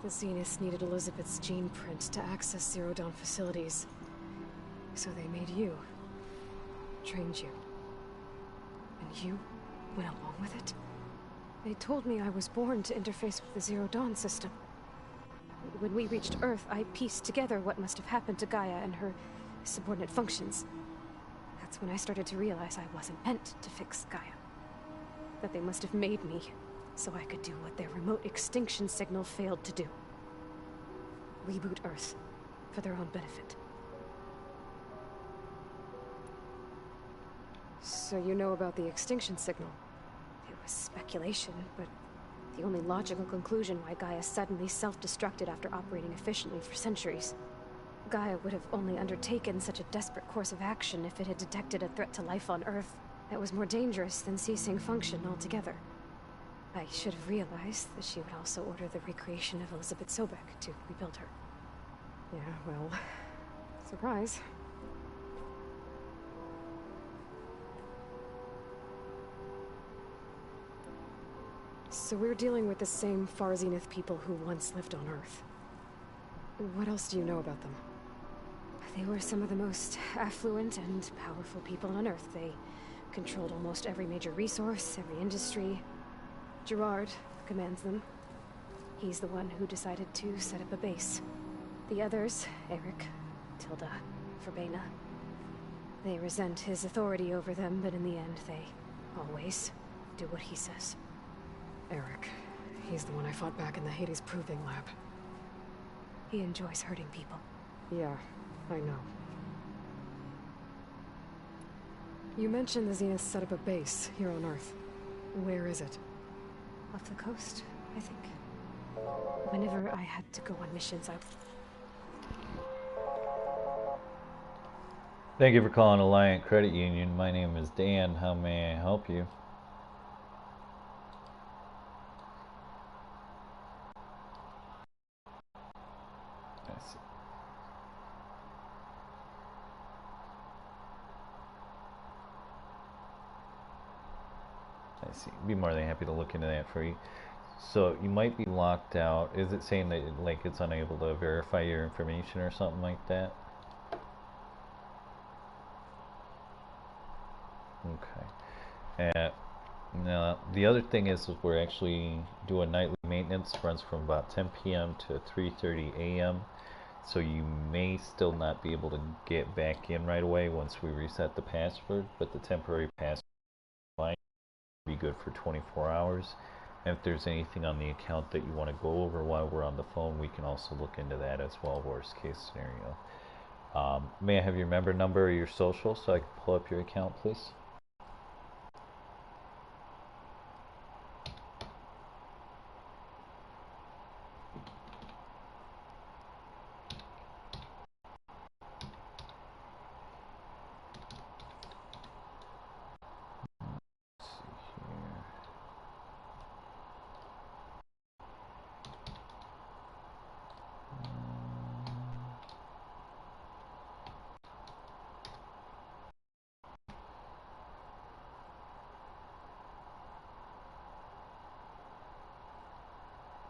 The Zeniths needed Elizabeth's gene print to access Zero Dawn facilities. So they made you. Trained you. And you went along with it? They told me I was born to interface with the Zero Dawn system. When we reached Earth, I pieced together what must have happened to Gaia and her subordinate functions. That's when I started to realize I wasn't meant to fix Gaia. That they must have made me so I could do what their remote extinction signal failed to do. Reboot Earth for their own benefit. So you know about the extinction signal? It was speculation, but the only logical conclusion why Gaia suddenly self-destructed after operating efficiently for centuries. Gaia would have only undertaken such a desperate course of action if it had detected a threat to life on Earth that was more dangerous than ceasing function altogether. I should have realized that she would also order the recreation of Elizabeth Sobek to rebuild her. Yeah, well, surprise. So we're dealing with the same Far Zenith people who once lived on Earth. What else do you know about them? They were some of the most affluent and powerful people on Earth. They controlled almost every major resource, every industry. Gerard commands them. He's the one who decided to set up a base. The others, Eric, Tilda, Verbena, they resent his authority over them, but in the end, they always do what he says. Eric. He's the one I fought back in the Hades Proving Lab. He enjoys hurting people. Yeah, I know. You mentioned the Zenith set up a base here on Earth. Where is it? Off the coast, I think. Whenever I had to go on missions, Thank you for calling Alliant Credit Union. My name is Dan. How may I help you? I see. Be more than happy to look into that for you. So you might be locked out. Is it saying that like it's unable to verify your information or something like that? Okay. Now the other thing is we're actually doing nightly maintenance. Runs from about 10 p.m. to 3:30 a.m. So you may still not be able to get back in right away once we reset the password, but the temporary password line will be good for 24 hours. And if there's anything on the account that you want to go over while we're on the phone, we can also look into that as well, worst case scenario. May I have your member number or your social so I can pull up your account, please?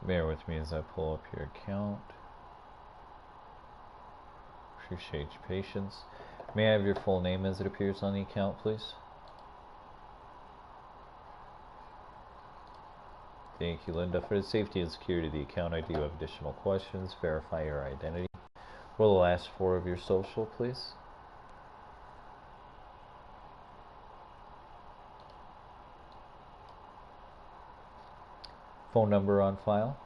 Bear with me as I pull up your account. Appreciate your patience. May I have your full name as it appears on the account, please? Thank you, Linda. For the safety and security of the account, I do have additional questions. Verify your identity. What are the last four of your social, please? Phone number on file?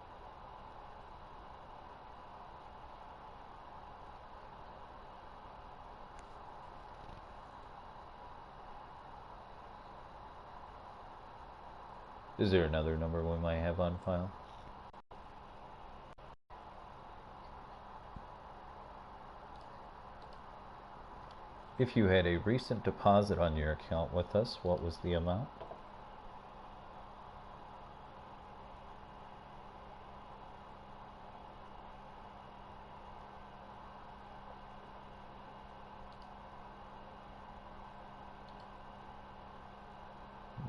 Is there another number we might have on file? If you had a recent deposit on your account with us, what was the amount?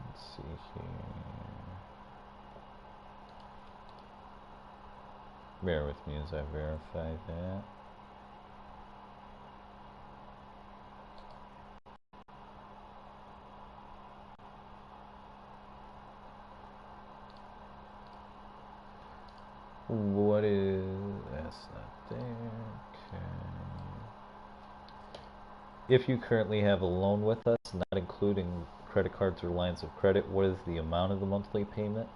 Let's see here. Bear with me as I verify that. What is... that's not there. Okay. If you currently have a loan with us, not including credit cards or lines of credit, what is the amount of the monthly payment?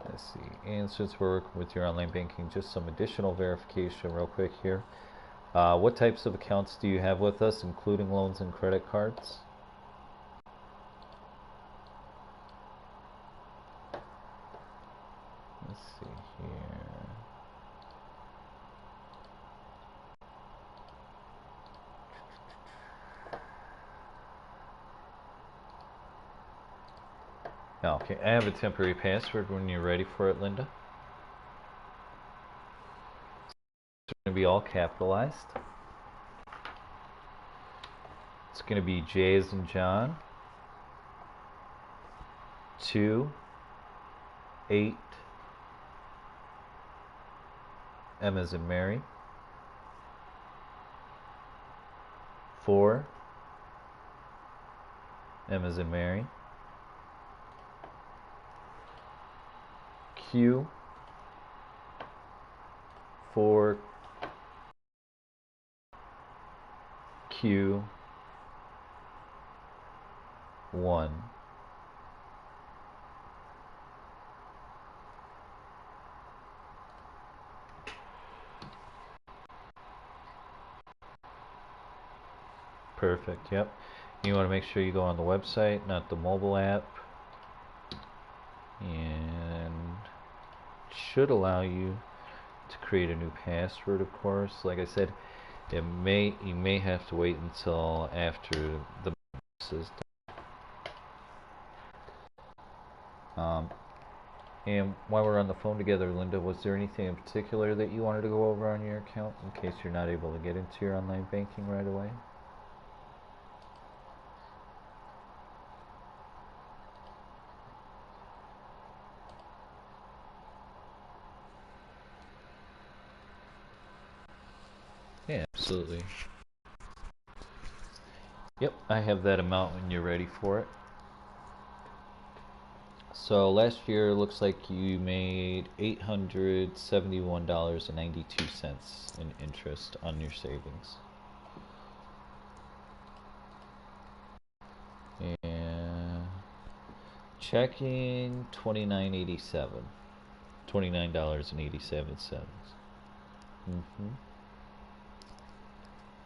Let's see. And since we're working with your online banking, just some additional verification real quick here. What types of accounts do you have with us, including loans and credit cards? Let's see here. Okay, I have a temporary password when you're ready for it, Linda. It's going to be all capitalized. It's going to be J as in John, 2, 8, M as in Mary, 4, M as in Mary, Q, 4, Q, 1. Perfect, yep. You want to make sure you go on the website, not the mobile app. And it should allow you to create a new password, of course. Like I said, you may have to wait until after the is done. And while we're on the phone together, Linda, was there anything in particular that you wanted to go over on your account in case you're not able to get into your online banking right away? Yeah, absolutely. Yep, I have that amount when you're ready for it. So last year looks like you made $871.92 in interest on your savings. And checking $29.87. $29.87.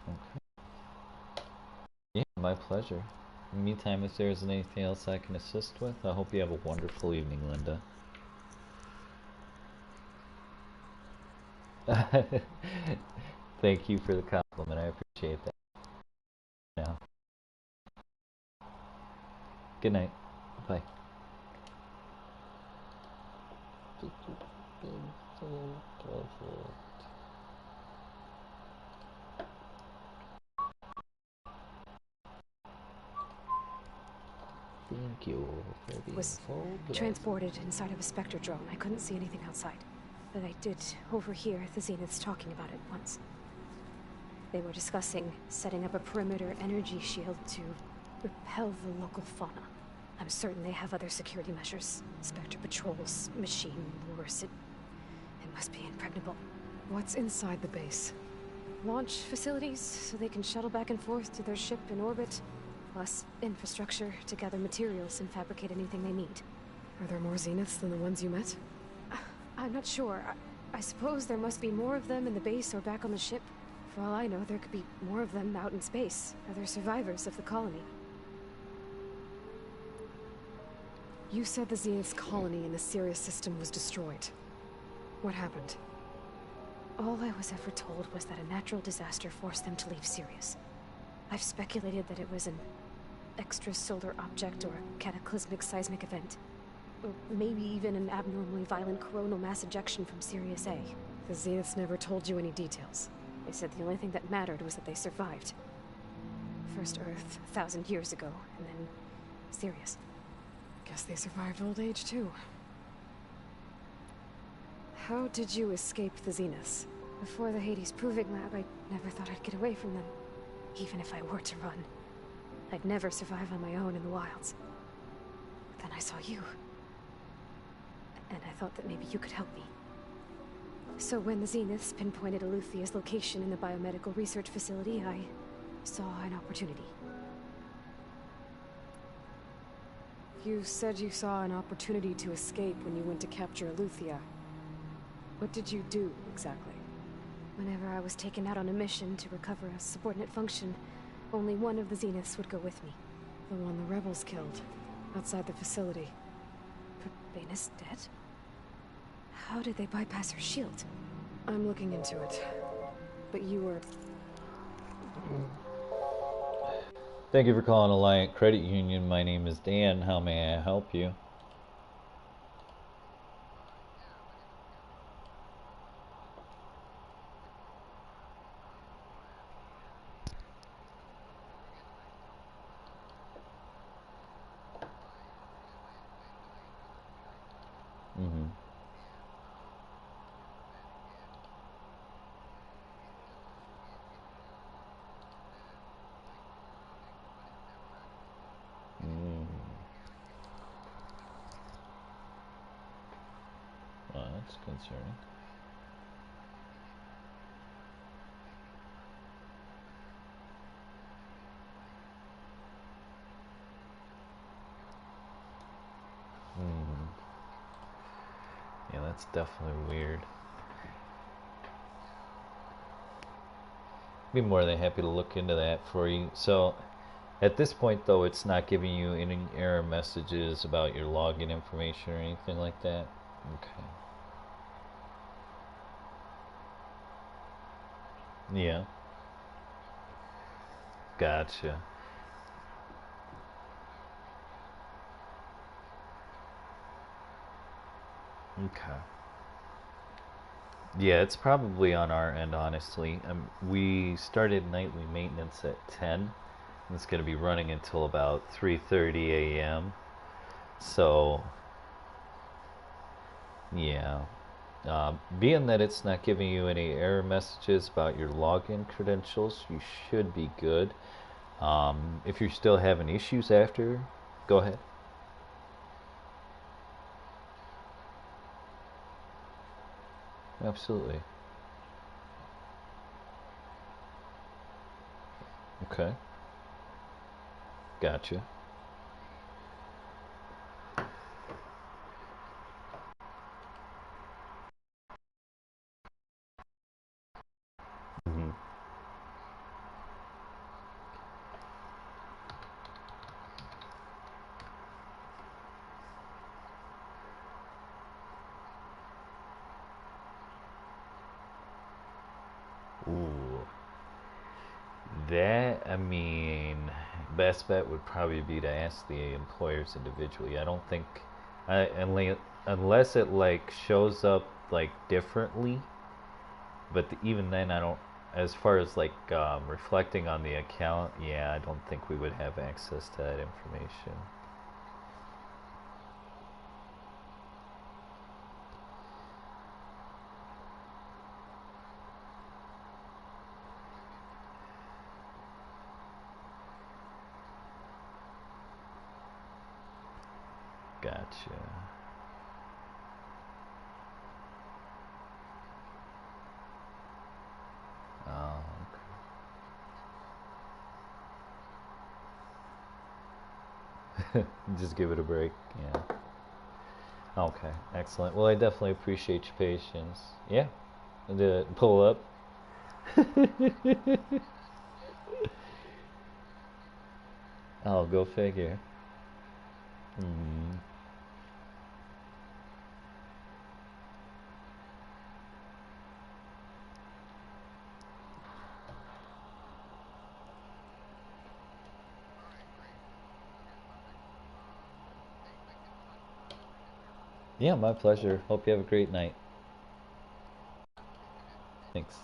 Okay. Yeah, my pleasure. In the meantime, if there isn't anything else I can assist with, I hope you have a wonderful evening, Linda. Thank you for the compliment. I appreciate that. Now, good night. Bye. Thank you for being Was so pleasant. transported inside of a Spectre drone. I couldn't see anything outside. But I did overhear the Zeniths talking about it once. They were discussing setting up a perimeter energy shield to repel the local fauna. I'm certain they have other security measures. Spectre patrols, machine wars. It must be impregnable. What's inside the base? Launch facilities, so they can shuttle back and forth to their ship in orbit. Plus infrastructure to gather materials and fabricate anything they need. Are there more Zeniths than the ones you met? I'm not sure. I suppose there must be more of them in the base or back on the ship. For all I know, there could be more of them out in space. Other survivors of the colony. You said the Zenith's colony in the Sirius system was destroyed. What happened? All I was ever told was that a natural disaster forced them to leave Sirius. I've speculated that it was an extrasolar object or a cataclysmic seismic event. Or maybe even an abnormally violent coronal mass ejection from Sirius A. The Zeniths never told you any details. They said the only thing that mattered was that they survived. First Earth, 1,000 years ago, and then Sirius. Guess they survived old age, too. How did you escape the Zeniths? Before the Hades Proving Lab, I never thought I'd get away from them. Even if I were to run. I'd never survive on my own in the wilds. But then I saw you. And I thought that maybe you could help me. So when the Zeniths pinpointed Eluthia's location in the biomedical research facility, I saw an opportunity. You said you saw an opportunity to escape when you went to capture Eluthia. What did you do, exactly? Whenever I was taken out on a mission to recover a subordinate function, only one of the Zeniths would go with me. The one the rebels killed, outside the facility. Banis dead? How did they bypass her shield? I'm looking into it. But you were... Thank you for calling Alliant Credit Union. My name is Dan. How may I help you? Mm-hmm. Well, that's concerning. Yeah, that's definitely weird. Be more than happy to look into that for you. So, at this point, though, it's not giving you any error messages about your login information or anything like that? Okay. Yeah. Gotcha. Okay. Yeah, it's probably on our end, honestly. We started nightly maintenance at 10. And it's going to be running until about 3:30 a.m. So, yeah. Being that it's not giving you any error messages about your login credentials, you should be good. If you're still having issues after, go ahead. Absolutely. Okay. Gotcha. Mm-hmm. Ooh. That, I mean, best bet would probably be to ask the employers individually. I don't think, unless it like shows up like differently, but even then, I don't. As far as like reflecting on the account, yeah, I don't think we would have access to that information. Gotcha. Oh, okay. Just give it a break. Yeah. Okay. Excellent. Well, I definitely appreciate your patience. Yeah. Pull up. Oh, go figure. Hmm. Yeah, my pleasure. Hope you have a great night. Thanks.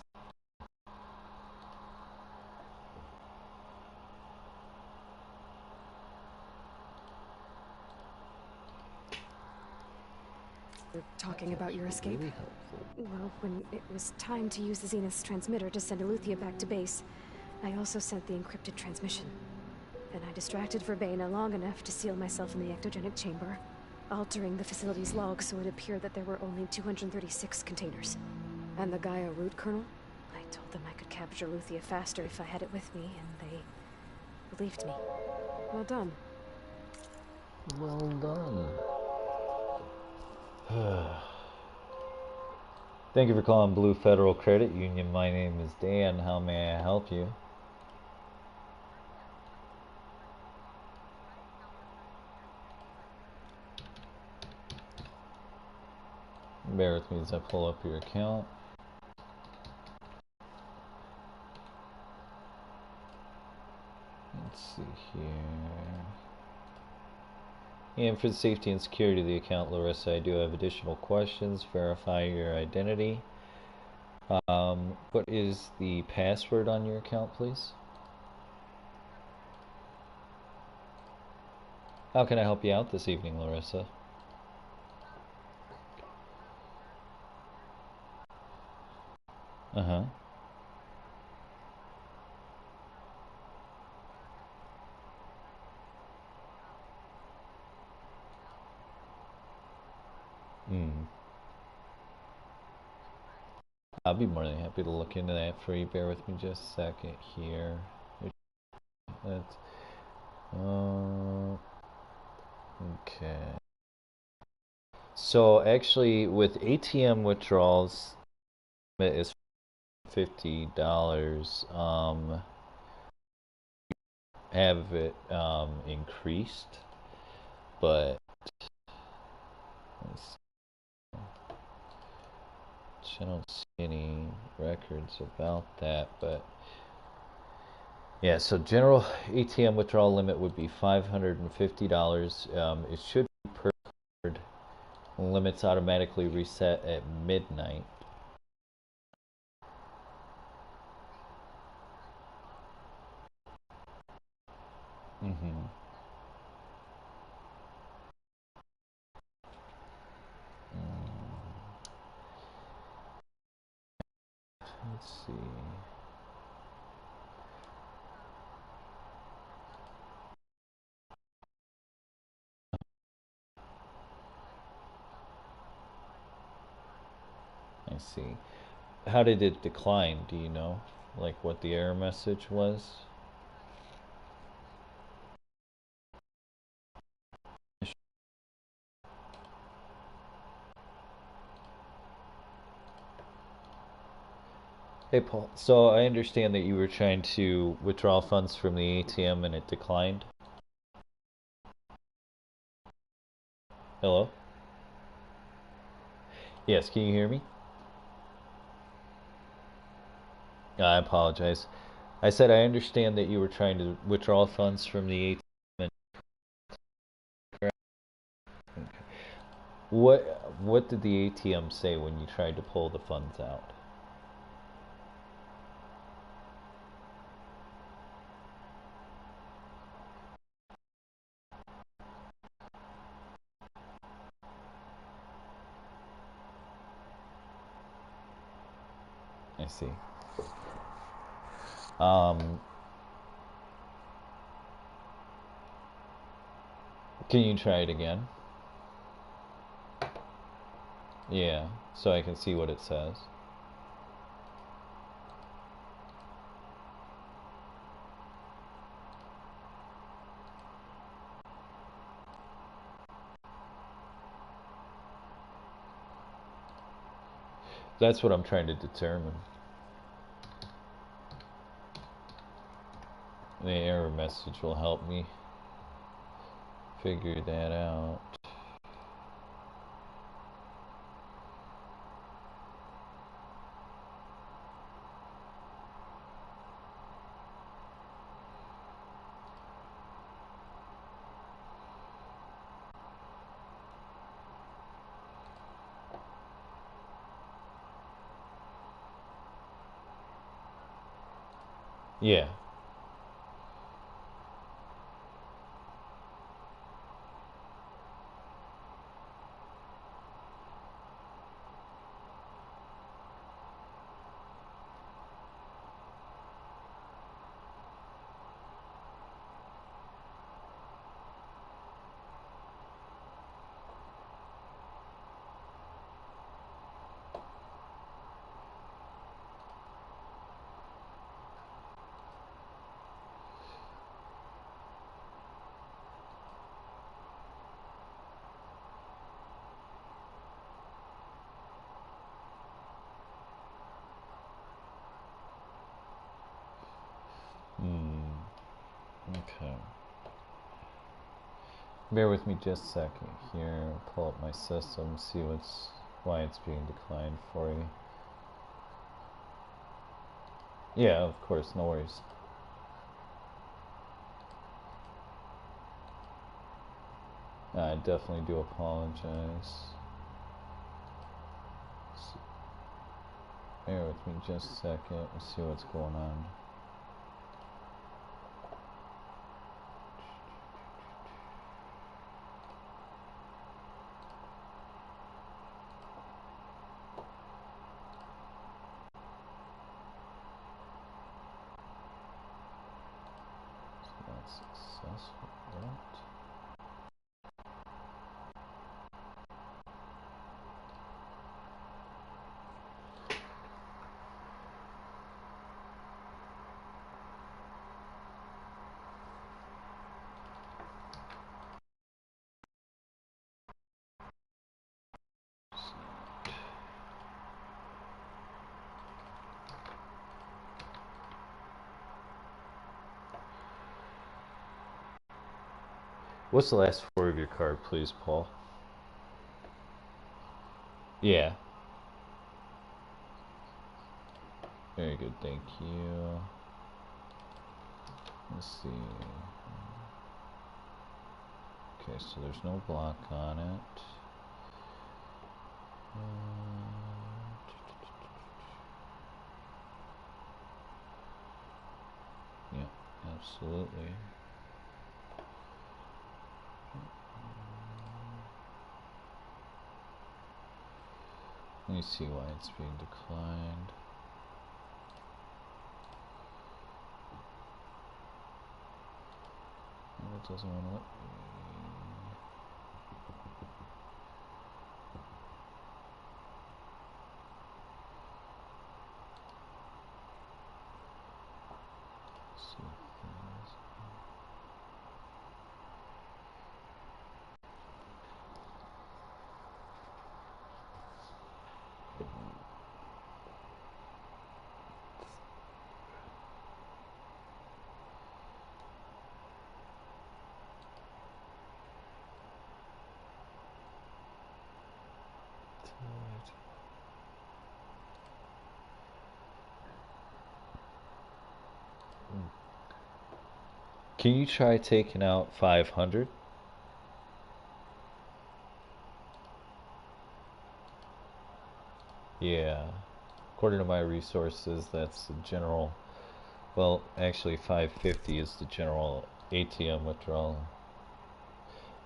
We're talking about your escape? Really helpful. Well, when it was time to use the Zenith's transmitter to send Aletheia back to base, I also sent the encrypted transmission. Then I distracted Verbena long enough to seal myself in the ectogenic chamber, altering the facility's log so it appeared that there were only 236 containers. And the Gaia root kernel? I told them I could capture Aletheia faster if I had it with me, and they believed me. Well done. Well done. Thank you for calling Blue Federal Credit Union. My name is Dan. How may I help you? Bear with me as I pull up your account. Let's see here. And for the safety and security of the account, Larissa, I do have additional questions. Verify your identity. What is the password on your account, please? How can I help you out this evening, Larissa? Uh-huh. I'll be more than happy to look into that for you. Bear with me just a second here. That's okay. So actually, with ATM withdrawals, it is $50. Have it increased, but I don't see any records about that. But yeah, so general ATM withdrawal limit would be $550. It should be per card. Limits automatically reset at midnight. Let's see. I see. How did it decline? Do you know? Like what the error message was? Hey Paul, so I understand that you were trying to withdraw funds from the ATM and it declined? Hello? Yes, can you hear me? I apologize. I said I understand that you were trying to withdraw funds from the ATM and... What did the ATM say when you tried to pull the funds out? I see. Can you try it again? Yeah, so I can see what it says. That's what I'm trying to determine. The error message will help me figure that out. Yeah. Okay. Bear with me just a second here. Pull up my system, see why it's being declined for you. Yeah, of course, no worries. I definitely do apologize. Bear with me just a second. Let's see what's going on. Successful yet. What's the last four of your card, please, Paul? Yeah. Very good, thank you. Let's see. Okay, so there's no block on it. Yeah, absolutely. Let me see why it's being declined. It doesn't want to let me. See things. Can you try taking out 500? Yeah. According to my resources, that's the general. Well, actually, 550 is the general ATM withdrawal.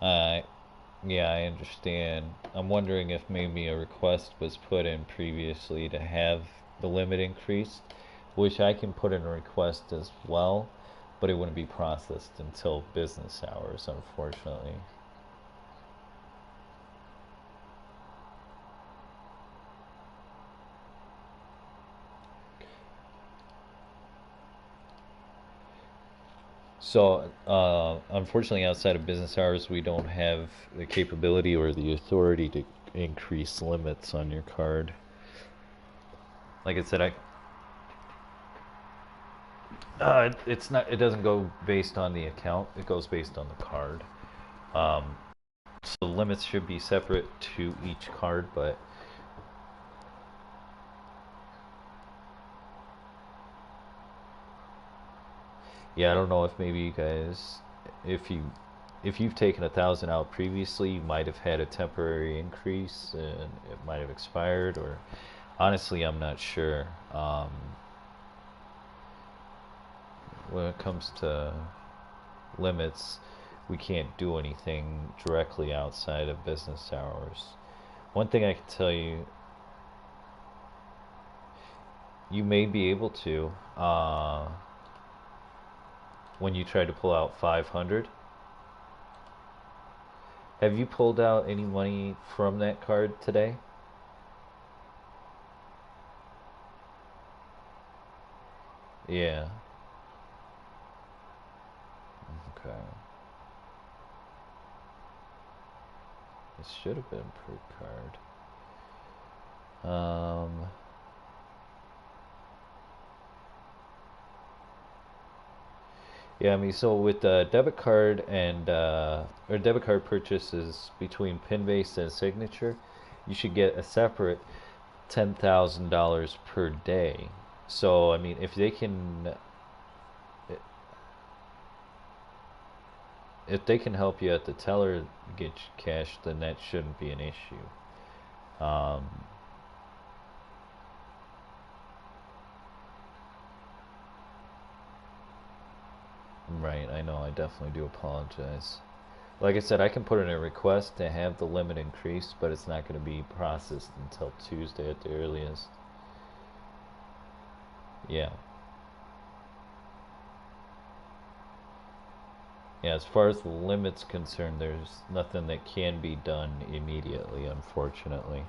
Yeah, I understand. I'm wondering if maybe a request was put in previously to have the limit increased, which I can put in a request as well, but it wouldn't be processed until business hours, unfortunately. So, unfortunately, outside of business hours, we don't have the capability or the authority to increase limits on your card. Like I said, it's not. It doesn't go based on the account. It goes based on the card. So limits should be separate to each card, but yeah, I don't know if maybe you guys, if you've taken 1,000 out previously, you might have had a temporary increase and it might have expired, or honestly, I'm not sure. when it comes to limits, we can't do anything directly outside of business hours. One thing I can tell you, you may be able to, when you try to pull out 500. Have you pulled out any money from that card today? Yeah. Okay. It should have been per card. Yeah, I mean, so with debit card and or debit card purchases between pin base and signature, you should get a separate $10,000 per day. So I mean, if they can help you at the teller get cash, then that shouldn't be an issue. Right, I know, I definitely do apologize. Like I said, I can put in a request to have the limit increased, but it's not going to be processed until Tuesday at the earliest. Yeah. Yeah, as far as the limit's concerned, there's nothing that can be done immediately, unfortunately.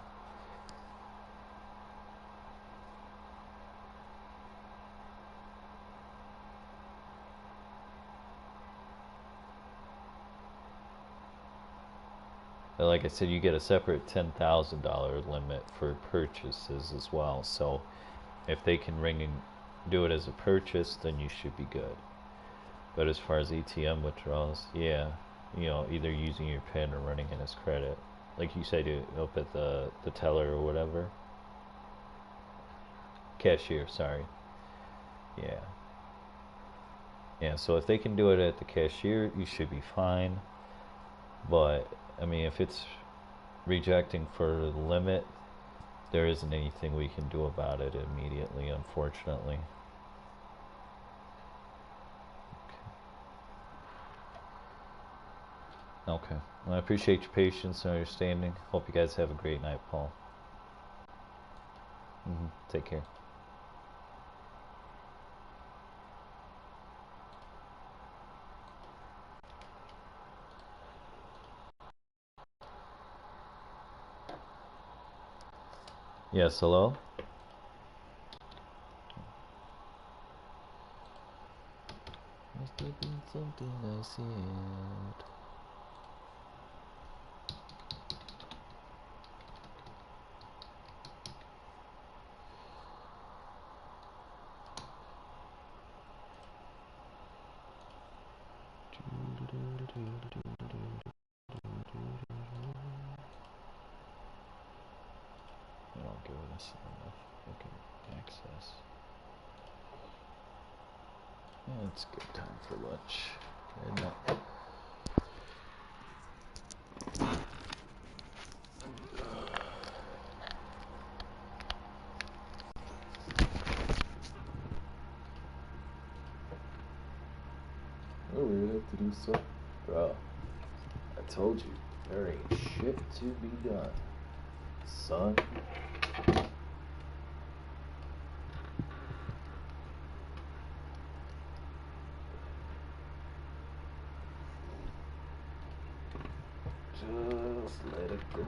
But like I said, you get a separate $10,000 limit for purchases as well. So if they can ring and do it as a purchase, then you should be good. But as far as ATM withdrawals, yeah, you know, either using your PIN or running in as credit. Like you said, up at the teller or whatever. Cashier, sorry. Yeah. Yeah, so if they can do it at the cashier, you should be fine. But, I mean, if it's rejecting for the limit, there isn't anything we can do about it immediately, unfortunately. Okay. Well, I appreciate your patience and understanding. Hope you guys have a great night, Paul. Take care. Yes, hello? Must have been something I said. They don't give us enough fucking access. Yeah, it's good time for lunch. And oh, we're gonna have to do something. Bro, I told you, there ain't shit to be done. Son. Just let it go.